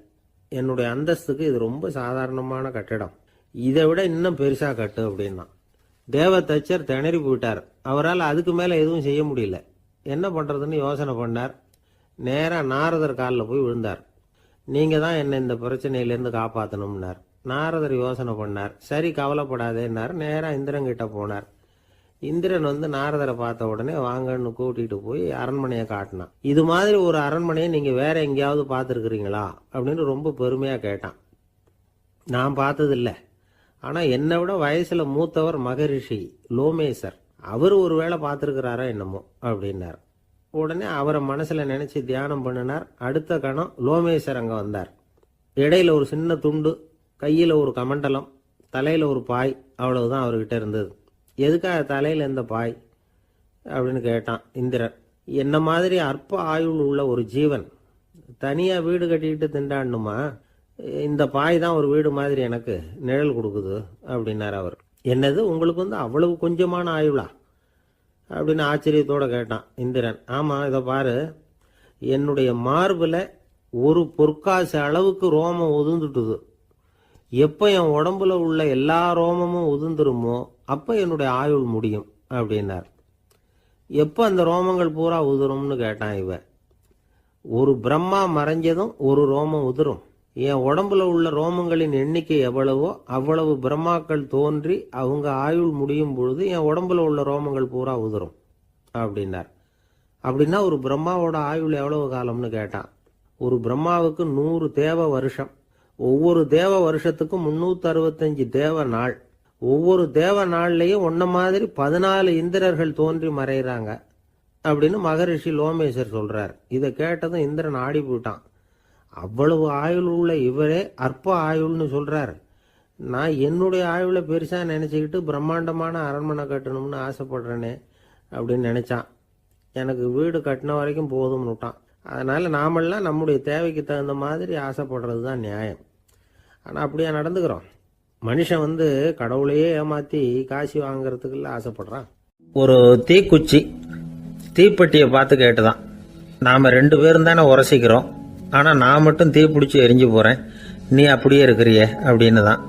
என்னுடைய அந்தஸ்துக்கு இது ரொம்ப சாதாரணமான கட்டிடம், இதை விட இன்னும் பெருசாக கட்டு அப்படின்னா. தேவ தச்சர் திணறி போயிட்டார். அவரால் அதுக்கு மேலே எதுவும் செய்ய முடியல. என்ன பண்ணுறதுன்னு யோசனை பண்ணார். நேராக நாரதர் காலில் போய் விழுந்தார். நீங்கள் தான் என்னை இந்த பிரச்சனையிலேருந்து காப்பாற்றணும்னார். நாரதர் யோசனை பண்ணார். சரி, கவலைப்படாதேன்னார். நேராக இந்திரன் கிட்ட போனார். இந்திரன் வந்து நாரதரை பார்த்த உடனே வாங்கன்னு கூட்டிகிட்டு போய் அரண்மனையை காட்டினான். இது மாதிரி ஒரு அரண்மனையை நீங்கள் வேற எங்கேயாவது பார்த்துருக்குறீங்களா அப்படின்னு ரொம்ப பெருமையாக கேட்டான். நான் பார்த்ததில்லை, ஆனால் என்னை விட வயசில் மூத்தவர் மகரிஷி லோமேசர், அவர் ஒரு வேளை பார்த்துருக்கிறாரா என்னமோ அப்படின்னார். உடனே அவரை மனசில் நினச்சி தியானம் பண்ணினார். அடுத்த கணம் லோமேசர் அங்கே வந்தார். இடையில ஒரு சின்ன துண்டு, கையில் ஒரு கமண்டலம், தலையில் ஒரு பாய், அவ்வளவுதான் அவர்கிட்ட இருந்தது. எதுக்காக தலையில் எந்த பாய் அப்படின்னு கேட்டான் இந்திரன். என்ன மாதிரி அற்ப ஆயுள் உள்ள ஒரு ஜீவன் தனியாக வீடு கட்டிக்கிட்டு திண்டாடணுமா? இந்த பாய் தான் ஒரு வீடு மாதிரி எனக்கு நிழல் கொடுக்குது அப்படின்னார் அவர். என்னது, உங்களுக்கு வந்து அவ்வளவு கொஞ்சமான ஆயுளா அப்படின்னு ஆச்சரியத்தோடு கேட்டான் இந்திரன். ஆமாம், இதை பாரு, என்னுடைய மார்பில் ஒரு பொற்காசு அளவுக்கு ரோமம் உதிர்ந்துட்டுது. எப்போ என் உடம்புல உள்ள எல்லா ரோமமும் உதிர்ந்துருமோ அப்போ என்னுடைய ஆயுள் முடியும் அப்படின்னார். எப்போ அந்த ரோமங்கள் பூரா உதிரும்னு கேட்டான் இவன். ஒரு பிரம்மா மறைஞ்சதும் ஒரு ரோமம் உதிரும். என் உடம்புல உள்ள ரோமங்களின் எண்ணிக்கை எவ்வளவோ அவ்வளவு பிரம்மாக்கள் தோன்றி அவங்க ஆயுள் முடியும் பொழுது என் உடம்புல உள்ள ரோமங்கள் பூரா உதிரும் அப்படின்னார். அப்படின்னா ஒரு பிரம்மாவோட ஆயுள் எவ்வளவு காலம்னு கேட்டான். ஒரு பிரம்மாவுக்கு 100 தேவ வருஷம். ஒவ்வொரு தேவ வருஷத்துக்கும் 365 தேவ நாள். ஒவ்வொரு தேவ நாள்லையும் ஒன்ன மாதிரி 14 இந்திரர்கள் தோன்றி மறைகிறாங்க அப்படின்னு மகரிஷி லோமேசர் சொல்றார். இதை கேட்டதும் இந்திரன் ஆடி போயிட்டான். அவ்வளவு ஆயுள் உள்ள இவரே அற்ப ஆயுள்னு சொல்றார். நான் என்னுடைய ஆயுளை பெருசா நினைச்சுக்கிட்டு பிரம்மாண்டமான அரண்மனை கட்டணும்னு ஆசைப்படுறேனே அப்படின்னு நினைச்சான். எனக்கு வீடு கட்டின வரைக்கும் போதும்னு விட்டான். அதனால நாமெல்லாம் நம்முடைய தேவைக்கு தகுந்த மாதிரி ஆசைப்படுறது தான் நியாயம். ஆனால் அப்படியே நடந்துக்கிறோம். மனுஷன் வந்து கடவுளையே ஏமாத்தி காசி வாங்கிறதுக்குள்ள ஆசைப்படுறான். ஒரு தீக்குச்சி தீப்பெட்டியை பார்த்து கேட்டுதான், நாம 2 பேரும் தானே உரசிக்கிறோம், ஆனா நான் மட்டும் தீ பிடிச்சி எரிஞ்சு போறேன், நீ அப்படியே இருக்கிறிய அப்படின்னு தான்.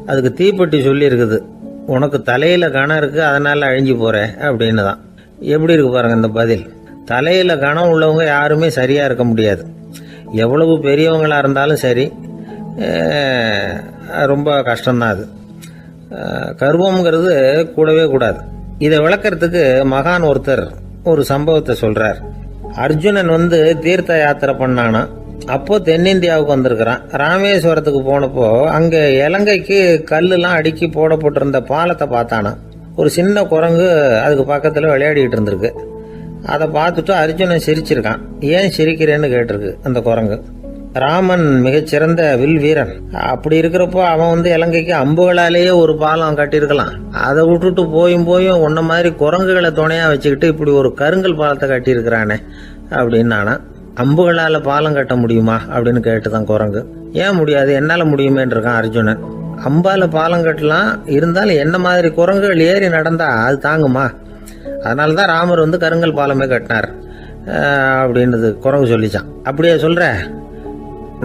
அதுக்கு தீப்பெட்டி சொல்லி இருக்குது, உனக்கு தலையில கணம் இருக்கு அதனால அழிஞ்சு போற அப்படின்னு தான். எப்படி இருக்கு பாருங்க இந்த பதில். தலையில கணம் உள்ளவங்க யாருமே சரியா இருக்க முடியாது. எவ்வளவு பெரியவங்களா இருந்தாலும் சரி, ரொம்ப கஷ்டம்தான் அது. கர்வம்ங்கிறது கூடவே கூடாது. இதை விளக்கறதுக்கு மகான் ஒருத்தர் ஒரு சம்பவத்தை சொல்றார். அர்ஜுனன் வந்து தீர்த்த யாத்திரை பண்ணானா. அப்போ தென்னிந்தியாவுக்கு வந்திருக்கிறான். ராமேஸ்வரத்துக்கு போனப்போ அங்க இலங்கைக்கு கல்லுலாம் அடுக்கி போடப்பட்டிருந்த பாலத்தை பார்த்தானா. ஒரு சின்ன குரங்கு அதுக்கு பக்கத்துல விளையாடிட்டு இருந்திருக்கு. அதை பார்த்துட்டு அர்ஜுனன் சிரிச்சிருக்கான். ஏன் சிரிக்கிறேன்னு கேட்டிருக்கு அந்த குரங்கு. ராமன் மிகச்சிறந்த வில் வீரன். அப்படி இருக்கிறப்போ அவன் வந்து இலங்கைக்கு அம்புகளாலேயே ஒரு பாலம் கட்டியிருக்கலாம். அதை விட்டுட்டு போயும் உன்ன மாதிரி குரங்குகளை துணையா வச்சுக்கிட்டு இப்படி ஒரு கருங்கல் பாலத்தை கட்டியிருக்கிறானே அப்படின்னு நானா. அம்புகளால பாலம் கட்ட முடியுமா அப்படின்னு கேட்டுதான் குரங்கு. ஏன் முடியாது, என்னால முடியுமேன்னு இருக்கான் அர்ஜுனன். அம்பால பாலம் கட்டலாம், இருந்தாலும் என்ன மாதிரி குரங்குகள் ஏறி நடந்தா அது தாங்குமா? அதனாலதான் ராமர் வந்து கருங்கல் பாலமே கட்டினார் அப்படின்றது குரங்கு சொல்லிச்சான். அப்படியே சொல்ற,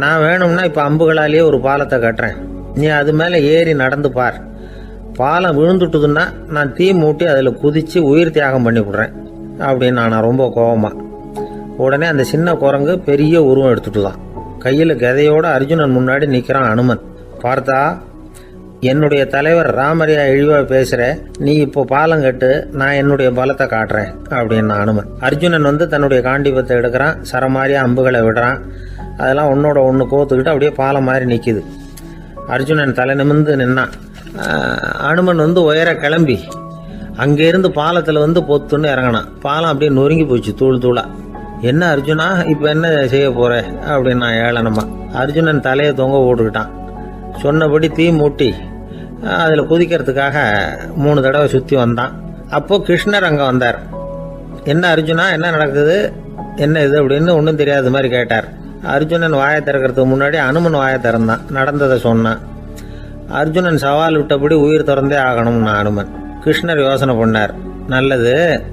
நான் வேணும்னா இப்ப அம்புகளாலேயே ஒரு பாலத்தை கட்டுறேன், நீ அது மேல ஏறி நடந்து பார். பாலம் விழுந்துட்டுதுன்னா நான் தீ மூட்டி அதுல குதிச்சு உயிர் தியாகம் பண்ணி விடுறேன் அப்படின்னு நான் ரொம்ப கோபமா. உடனே அந்த சின்ன குரங்கு பெரிய உருவம் எடுத்துட்டுதான். கையில் கதையோட அர்ஜுனன் முன்னாடி நிற்கிறான் அனுமன். பார்த்தா, என்னுடைய தலைவர் ராமரையா இழிவா பேசுற, நீ இப்போ பாலம் கட்டு, நான் என்னுடைய பலத்தை காட்டுறேன் அப்படின்னா அனுமன். அர்ஜுனன் தன்னுடைய காண்டிபத்தை எடுக்கிறான், சரமாரியா அம்புகளை விடுறான். அதெல்லாம் ஒன்னோட ஒன்று கோத்துக்கிட்டு அப்படியே பாலம் மாதிரி நிற்கிது. அர்ஜுனன் தலை நிமிர்ந்து நின்னான். அனுமன் உயர கிளம்பி அங்கேருந்து பாலத்தில் பொத்துன்னு இறங்கினான். பாலம் அப்படியே நொறுங்கி போச்சு தூள் தூளா. என்ன அர்ஜுனா, இப்போ என்ன செய்ய போற அப்படின்னா ஏளனமா. அர்ஜுனன் தலையை தொங்க போட்டுக்கிட்டான். சொன்னபடி தீ மூட்டி அதில் குதிக்கிறதுக்காக 3 தடவை சுற்றி வந்தான். அப்போ கிருஷ்ணர் அங்கே வந்தார். என்ன அர்ஜுனா, என்ன நடக்குது, என்ன இது அப்படின்னு ஒன்றும் தெரியாத மாதிரி கேட்டார். அர்ஜுனன் வாயை திறக்கிறதுக்கு முன்னாடி அனுமன் வாயை திறந்தான், நடந்ததை சொன்னான். அர்ஜுனன் சவால் விட்டபடி உயிர் திறந்தே ஆகணும்னா அனுமன். கிருஷ்ணர் யோசனை பண்ணார். நல்லது,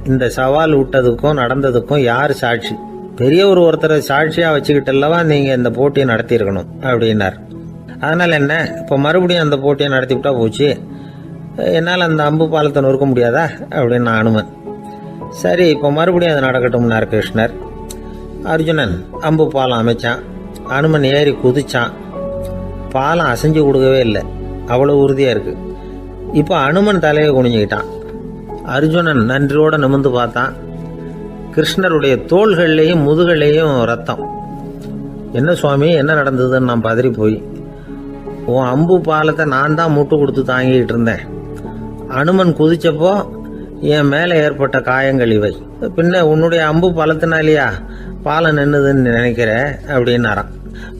இந்த சவால் விட்டதுக்கும் நடந்ததுக்கும் யார் சாட்சி? பெரியவர் ஒருத்தரை சாட்சியாக வச்சுக்கிட்டல்லவா நீங்கள் இந்த போட்டியை நடத்தியிருக்கணும் அப்படின்னார். அதனால் என்ன, இப்போ மறுபடியும் அந்த போட்டியை நடத்திவிட்டா போச்சு, என்னால் அந்த அம்பு பாலத்தை நொறுக்க முடியாதா அப்படின்னா அனுமன். சரி, இப்போ மறுபடியும் அது நடக்கட்டும்னார் கிருஷ்ணர். அர்ஜுனன் அம்பு பாலம் அமைச்சான். அனுமன் ஏறி குதிச்சான். பாலம் அசைஞ்சு கொடுக்கவே இல்லை, அவ்வளோ உறுதியாக இருக்கு. இப்போ அனுமன் தலையை குனிஞ்சுக்கிட்டான். அர்ஜுனன் நன்றியோட நிமிர்ந்து பார்த்தான். கிருஷ்ணருடைய தோள்கள்லேயும் முதுகள்லேயும் ரத்தம். என்ன சுவாமி, என்ன நடந்ததுன்னு நான் பதறி போய், உன் அம்பு பாலத்தை நான் தான் முட்டு கொடுத்து தாங்கிட்டு இருந்தேன். அனுமன் குதிச்சப்போ என் மேலே ஏற்பட்ட காயங்கள் இவை. பின்ன உன்னுடைய அம்பு பாலத்தினாலேயா பாலம் நின்னுதுன்னு நினைக்கிற அப்படின்னாரான்.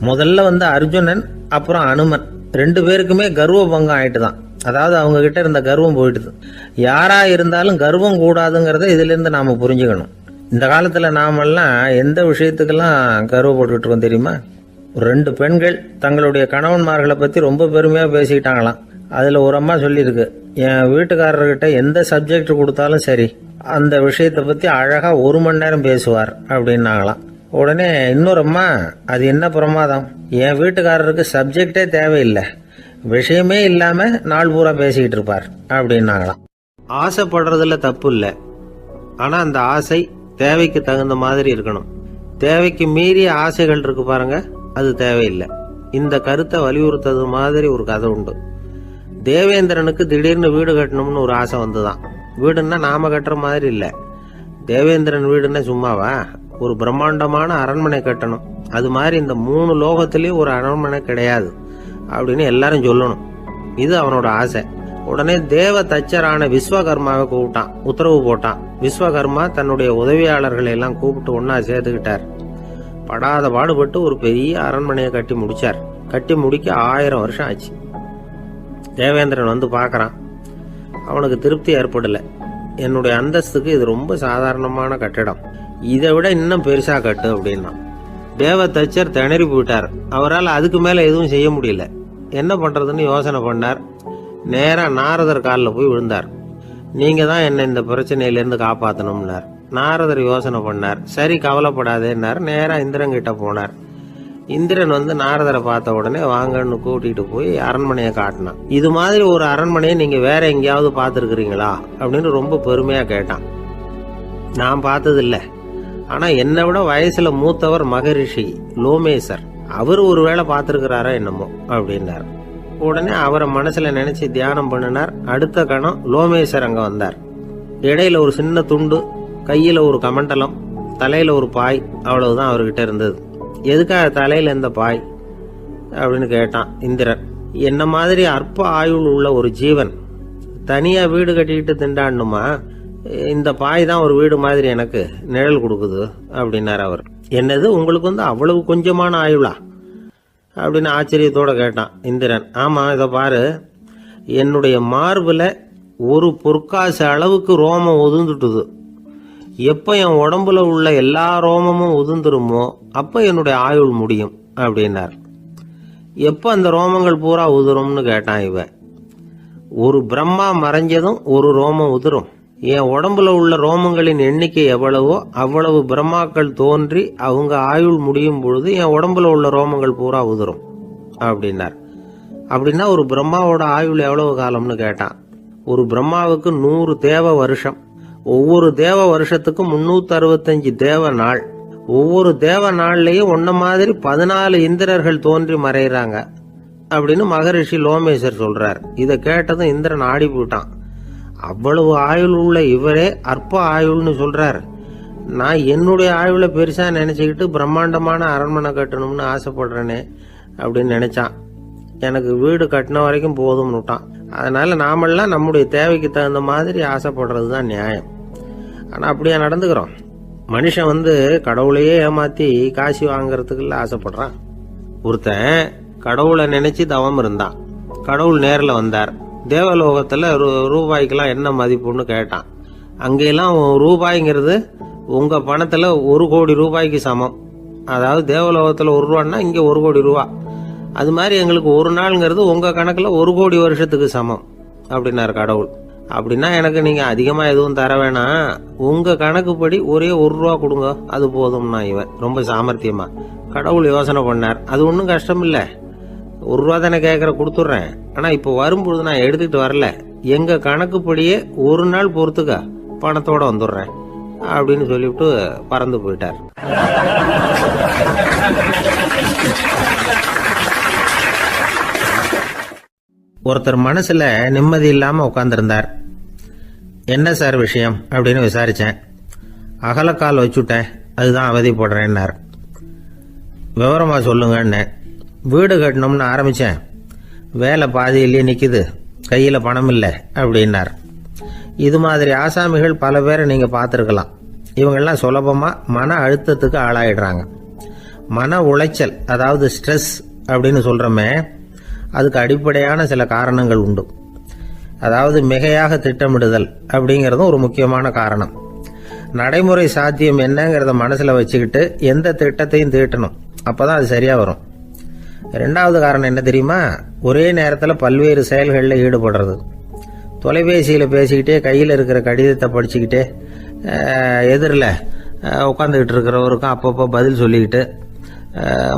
முதல்ல அர்ஜுனன், அப்புறம் அனுமன் 2 பேருக்குமே கர்வ பங்கம் ஆயிட்டு தான். அதாவது அவங்க கிட்ட இருந்த கர்வம் போயிட்டுது. யாரா இருந்தாலும் கர்வம் கூடாதுங்கிறத இதுல இருந்து நாம புரிஞ்சுக்கணும். இந்த காலத்துல நாமெல்லாம் எந்த விஷயத்துக்கெல்லாம் கர்வப்பட்டுக்கிட்டு இருக்கோம் தெரியுமா? 2 பெண்கள் தங்களுடைய கணவன்மார்களை பத்தி ரொம்ப பெருமையா பேசிக்கிட்டாங்களாம். அதுல ஒரு அம்மா சொல்லியிருக்கு, என் வீட்டுக்காரர்கிட்ட எந்த சப்ஜெக்ட் கொடுத்தாலும் சரி, அந்த விஷயத்தை பத்தி அழகா 1 மணி நேரம் பேசுவார் அப்படின்னாங்களாம். உடனே இன்னொரு அம்மா, அது என்ன பிரமாதம், என் வீட்டுக்காரருக்கு சப்ஜெக்டே தேவையில்லை, விஷயமே இல்லாம நாள் பூரா பேசிக்கிட்டு இருப்பார் அப்படின்னாங்களாம். ஆசைப்படுறதுல தப்பு இல்லை, ஆனா அந்த ஆசை தேவைக்கு தகுந்த மாதிரி இருக்கணும். தேவைக்கு மீறிய ஆசைகள் இருக்கு பாருங்க, அது தேவையில்லை. இந்த கருத்தை வலியுறுத்தது மாதிரி ஒரு கதை உண்டு. தேவேந்திரனுக்கு திடீர்னு வீடு கட்டணும்னு ஒரு ஆசை வந்துதான். வீடுன்னா நாம கட்டுற மாதிரி இல்லை. தேவேந்திரன் வீடுன்னா சும்மாவா, ஒரு பிரம்மாண்டமான அரண்மனை கட்டணும். அது மாதிரி இந்த 3 லோகத்திலயும் ஒரு அரண்மனை கிடையாது அப்படின்னு எல்லாரும் சொல்லணும். இது அவனோட ஆசை. உடனே தேவ தச்சரான விஸ்வகர்மாவை கூப்பிட்டான், உத்தரவு போட்டான். விஸ்வகர்மா தன்னுடைய உதவியாளர்களை எல்லாம் கூப்பிட்டு ஒன்னா சேர்த்துக்கிட்டார். படாத பாடுபட்டு ஒரு பெரிய அரண்மனையை கட்டி முடிச்சார். கட்டி முடிக்க 1000 வருஷம் ஆச்சு. தேவேந்திரன் பார்க்கறான். அவனுக்கு திருப்தி ஏற்படல. என்னுடைய அந்தஸ்துக்கு இது ரொம்ப சாதாரணமான கட்டிடம், இதை விட இன்னும் பெருசா கட்டு அப்படின்னா. தேவ தச்சர் திணறி போயிட்டார். அவரால் அதுக்கு மேல எதுவும் செய்ய முடியல. என்ன பண்றதுன்னு யோசனை பண்ணார். நேரா நாரதர் காலில் போய் விழுந்தார். நீங்க தான் என்ன இந்த பிரச்சனையிலேருந்து காப்பாற்றணும்னார். நாரதர் யோசனை பண்ணார். சரி, கவலைப்படாதேன்னார். நேரா இந்திரன் கிட்ட போனார். இந்திரன் நாரதரை பார்த்த உடனே வாங்கன்னு கூட்டிட்டு போய் அரண்மனையை காட்டினான். இது மாதிரி ஒரு அரண்மனையை நீங்க வேற எங்கேயாவது பார்த்துருக்கிறீங்களா அப்படின்னு ரொம்ப பெருமையா கேட்டான். நான் பார்த்ததில்ல, ஆனா என்னை விட வயசுல மூத்தவர் மகரிஷி லோமேசர், அவர் ஒருவேளை பார்த்துருக்கிறாரா என்னமோ அப்படின்னார். உடனே அவரை மனசுல நினைச்சு தியானம் பண்ணினார். அடுத்த கணம் லோமேசர் அங்க வந்தார். இடையில ஒரு சின்ன துண்டு, கையில ஒரு கமண்டலம், தலையில ஒரு பாய், அவ்வளவுதான் அவர்கிட்ட இருந்தது. எதுக்காக தலையில இந்த பாய் அப்படின்னு கேட்டான் இந்திரன். என்ன மாதிரி அற்ப ஆயுள் உள்ள ஒரு ஜீவன் தனியா வீடு கட்டிக்கிட்டு திண்டாடணுமா? இந்த பாய் தான் ஒரு வீடு மாதிரி எனக்கு நிழல் கொடுக்குது அப்படின்னார் அவர். என்னது, உங்களுக்கு அவ்வளவு கொஞ்சமான ஆயுளா அப்படின்னு ஆச்சரியத்தோட கேட்டான் இந்திரன். ஆமா, இதை பாரு, என்னுடைய மார்புல ஒரு பொற்காசு அளவுக்கு ரோமம் உதிர்ந்துட்டுது. எப்ப என் உடம்புல உள்ள எல்லா ரோமமும் உதிர்ந்துருமோ அப்ப என்னுடைய ஆயுள் முடியும் அப்படின்னார். எப்ப அந்த ரோமங்கள் பூரா உதிரும்னு கேட்டான் இவன். ஒரு பிரம்மா மறைஞ்சதும் ஒரு ரோமம் உதிரும். என் உடம்புல உள்ள ரோமங்களின் எண்ணிக்கை எவ்வளவோ அவ்வளவு பிரம்மாக்கள் தோன்றி அவங்க ஆயுள் முடியும் பொழுது என் உடம்புல உள்ள ரோமங்கள் பூரா உதிரும் அப்படின்னார். அப்படின்னா ஒரு பிரம்மாவோட ஆயுள் எவ்வளவு காலம்னு கேட்டான். ஒரு பிரம்மாவுக்கு 100 தேவ வருஷம். ஒவ்வொரு தேவ வருஷத்துக்கும் 365 தேவ நாள். ஒவ்வொரு தேவ நாள்லயும் ஒன்ன மாதிரி 14 இந்திரர்கள் தோன்றி மறைகிறாங்க அப்படின்னு மகரிஷி லோமேசர் சொல்றார். இதை கேட்டதும் இந்திரன் ஆடி போட்டான். அவ்வளவு ஆயுள் உள்ள இவரே அற்ப ஆயுள்னு சொல்றார். நான் என்னுடைய ஆயுளை பெருசா நினைச்சுக்கிட்டு பிரம்மாண்டமான அரண்மனை கட்டணும்னு ஆசைப்படுறேனே அப்படின்னு நினைச்சான். எனக்கு வீடு கட்டின வரைக்கும் போதும்னு விட்டான். அதனால நாமெல்லாம் நம்முடைய தேவைக்கு தகுந்த மாதிரி ஆசைப்படுறது தான் நியாயம். ஆனா அப்படியே நடந்துக்கிறோம். மனுஷன் கடவுளையே ஏமாத்தி காசி வாங்கறதுக்குள்ள ஆசைப்படுறான். ஒருத்தன் கடவுளை நினைச்சு தவம் இருந்தான். கடவுள் நேரில் வந்தார். தேவலோகத்துல ரூபாய்க்கெல்லாம் என்ன மதிப்புன்னு கேட்டான். அங்கெல்லாம் ரூபாய்ங்கிறது உங்க பணத்துல 1 கோடி ரூபாய்க்கு சமம். அதாவது தேவலோகத்துல 1 ரூபான்னா இங்க 1 கோடி ரூபா. அது மாதிரி எங்களுக்கு ஒரு நாள்ங்கிறது உங்க கணக்குல 1 கோடி வருஷத்துக்கு சமம் அப்படின்னாரு கடவுள். அப்படின்னா எனக்கு நீங்க அதிகமா எதுவும் தர வேணாம், உங்க கணக்குப்படி ஒரே 1 ரூபா கொடுங்க, அது போதும்னா இவன் ரொம்ப சாமர்த்தியமா. கடவுள் யோசனை பண்ணார். அது ஒன்றும் கஷ்டம் இல்லை, 1 ரூபா தானே கேட்கற கொடுத்துட்றேன். ஆனா இப்போ வரும்பொழுது நான் எடுத்துக்கிட்டு வரல, எங்க கணக்குப்படியே 1 நாள் பொறுத்துக்க பணத்தோட வந்துடுறேன் அப்படின்னு சொல்லிவிட்டு பறந்து போயிட்டார். ஒருத்தர் மனசுல நிம்மதி இல்லாம உட்கார்ந்திருந்தார். என்ன சார் விஷயம் அப்படின்னு விசாரிச்சேன். அகலக்கால் வச்சுட்டேன், அதுதான் அவதிப்படுறேன்னார். விவரமா சொல்லுங்கன்னு. வீடு கட்டணும்னு ஆரம்பிச்சேன், வேலை பாதியிலேயே நிக்குது, கையில பணம் இல்லை அப்படின்னார். இது மாதிரி ஆசாமிகள் பல பேரை நீங்க பார்த்துருக்கலாம். இவங்கெல்லாம் சுலபமா மன அழுத்தத்துக்கு ஆளாயிடுறாங்க. மன உளைச்சல், அதாவது ஸ்ட்ரெஸ் அப்படின்னு சொல்றோமே, அதுக்கு அடிப்படையான சில காரணங்கள் உண்டு. அதாவது மிகையாக திட்டமிடுதல் அப்படிங்கிறதும் ஒரு முக்கியமான காரணம். நடைமுறை சாத்தியம் என்னங்கிறத மனசுல வச்சுக்கிட்டு எந்த திட்டத்தையும் தீட்டணும், அப்பதான் அது சரியா வரும். 2வது காரணம் என்ன தெரியுமா? ஒரே நேரத்தில் பல்வேறு செயல்களில் ஈடுபடுறது. தொலைபேசியில பேசிக்கிட்டே கையில் இருக்கிற கடிதத்தை படிச்சுக்கிட்டே எதிரில் உட்காந்துக்கிட்டு இருக்கிறவருக்கும் அப்பப்போ பதில் சொல்லிக்கிட்டு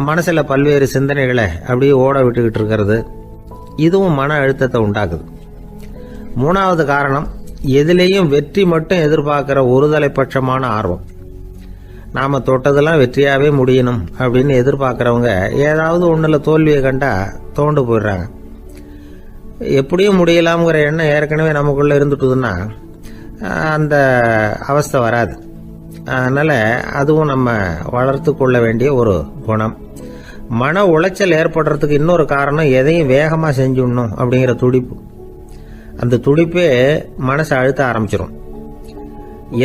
மனசுல பல்வேறு சிந்தனைகளை அப்படியே ஓட விட்டுக்கிட்டு இருக்கிறது, இதுவும் மன அழுத்தத்தை உண்டாக்குது. 3வது காரணம், எதிலேயும் வெற்றி மட்டும் எதிர்பார்க்கிற ஒருதலைப்பட்சமான ஆர்வம். நாம தொட்டதெல்லாம் வெற்றியாவே முடியணும் அப்படின்னு எதிர்பார்க்கிறவங்க ஏதாவது ஒண்ணுல தோல்வியை கண்டா தோண்டு போயிடுறாங்க. எப்படியும் முடியலாம்ங்கிற எண்ணம் ஏற்கனவே நமக்குள்ள இருந்துட்டுதுன்னா அந்த அவஸ்தை வராது. அதனால அதுவும் நம்ம வளர்த்து கொள்ள வேண்டிய ஒரு குணம். மன உளைச்சல் ஏற்படுறதுக்கு இன்னொரு காரணம், எதையும் வேகமா செஞ்சுடணும் அப்படிங்கிற துடிப்பு. அந்த துடிப்பே மனசை அழுத்த ஆரம்பிச்சிடும்.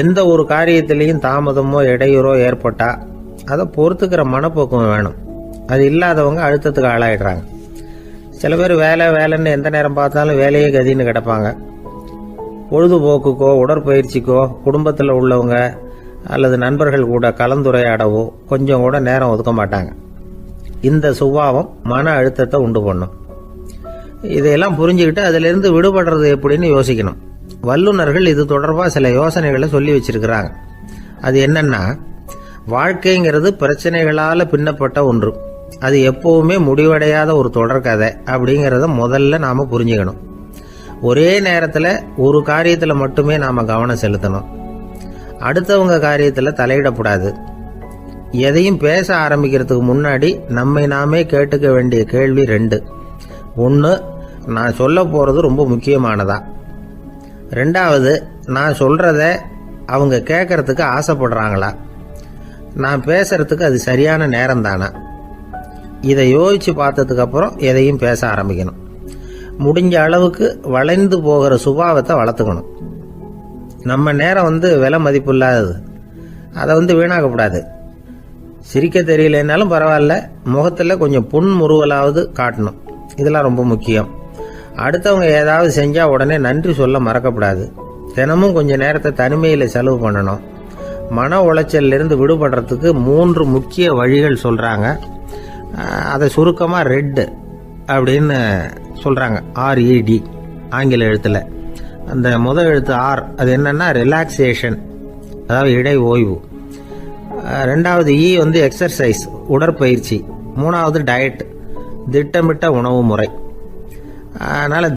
எந்த ஒரு காரியத்திலையும் தாமதமோ இடையூறோ ஏற்பட்டா அதை பொறுத்துக்கிற மனப்போக்கம் வேணும். அது இல்லாதவங்க அழுத்தத்துக்கு ஆளாயிடுறாங்க. சில பேர் வேலைன்னு எந்த நேரம் பார்த்தாலும் வேலையே கதின்னு கிடப்பாங்க. பொழுதுபோக்குக்கோ உடற்பயிற்சிக்கோ குடும்பத்தில் உள்ளவங்க அல்லது நண்பர்கள் கூட கலந்துரையாடவோ கொஞ்சம் கூட நேரம் ஒதுக்க மாட்டாங்க. இந்த சுபாவம் மன அழுத்தத்தை உண்டு பண்ணும். இதையெல்லாம் புரிஞ்சுக்கிட்டு அதிலிருந்து விடுபடுறது எப்படின்னு யோசிக்கணும். வல்லுநர்கள் இது தொடர்பாக சில யோசனைகளை சொல்லி வச்சிருக்கிறாங்க. அது என்னன்னா, வாழ்க்கைங்கிறது பிரச்சனைகளால பின்னப்பட்ட ஒன்று. அது எப்பவுமே முடிவடையாத ஒரு தொடர்கதை அப்படிங்கிறத முதல்ல நாம புரிஞ்சுக்கணும். ஒரே நேரத்தில் ஒரு காரியத்தில் மட்டுமே நாம கவனம் செலுத்தணும். அடுத்தவங்க காரியத்தில் தலையிடக்கூடாது. எதையும் பேச ஆரம்பிக்கிறதுக்கு முன்னாடி நம்மை நாமே கேட்டுக்க வேண்டிய கேள்வி 2. 1, நான் சொல்ல போறது ரொம்ப முக்கியமானதா? 2வது, நான் சொல்றத அவங்க கேட்கறதுக்கு ஆசைப்படுறாங்களா? நான் பேசுறதுக்கு அது சரியான நேரம் தானா? இதை யோசிச்சு பார்த்ததுக்கு அப்புறம் எதையும் பேச ஆரம்பிக்கணும். முடிஞ்ச அளவுக்கு வளைந்து போகிற சுபாவத்தை வளர்த்துக்கணும். நம்ம நேரம் விலை மதிப்பு இல்லாதது, அதை வீணாக்கக்கூடாது. சிரிக்க தெரியலனாலும் பரவாயில்ல, முகத்தில் கொஞ்சம் புன்முறுவலாவது காட்டணும். இதெல்லாம் ரொம்ப முக்கியம். அடுத்தவங்க ஏதாவது செஞ்சா உடனே நன்றி சொல்ல மறக்கப்படாது. தினமும் கொஞ்சம் நேரத்தை தனிமையில் செலவு பண்ணணும். மன உளைச்சலிருந்து விடுபடுறதுக்கு 3 முக்கிய வழிகள் சொல்றாங்க. அதை சுருக்கமா ரெட் அப்படின்னு சொல்றாங்க. RED ஆங்கில எழுத்துல. அந்த முதல் எழுத்து R, அது என்னன்னா ரிலாக்ஸேஷன், அதாவது இடை ஓய்வு. 2வது E எக்ஸர்சைஸ், உடற்பயிற்சி. 3வது டயட், திட்டமிட்ட உணவு முறை. அதனால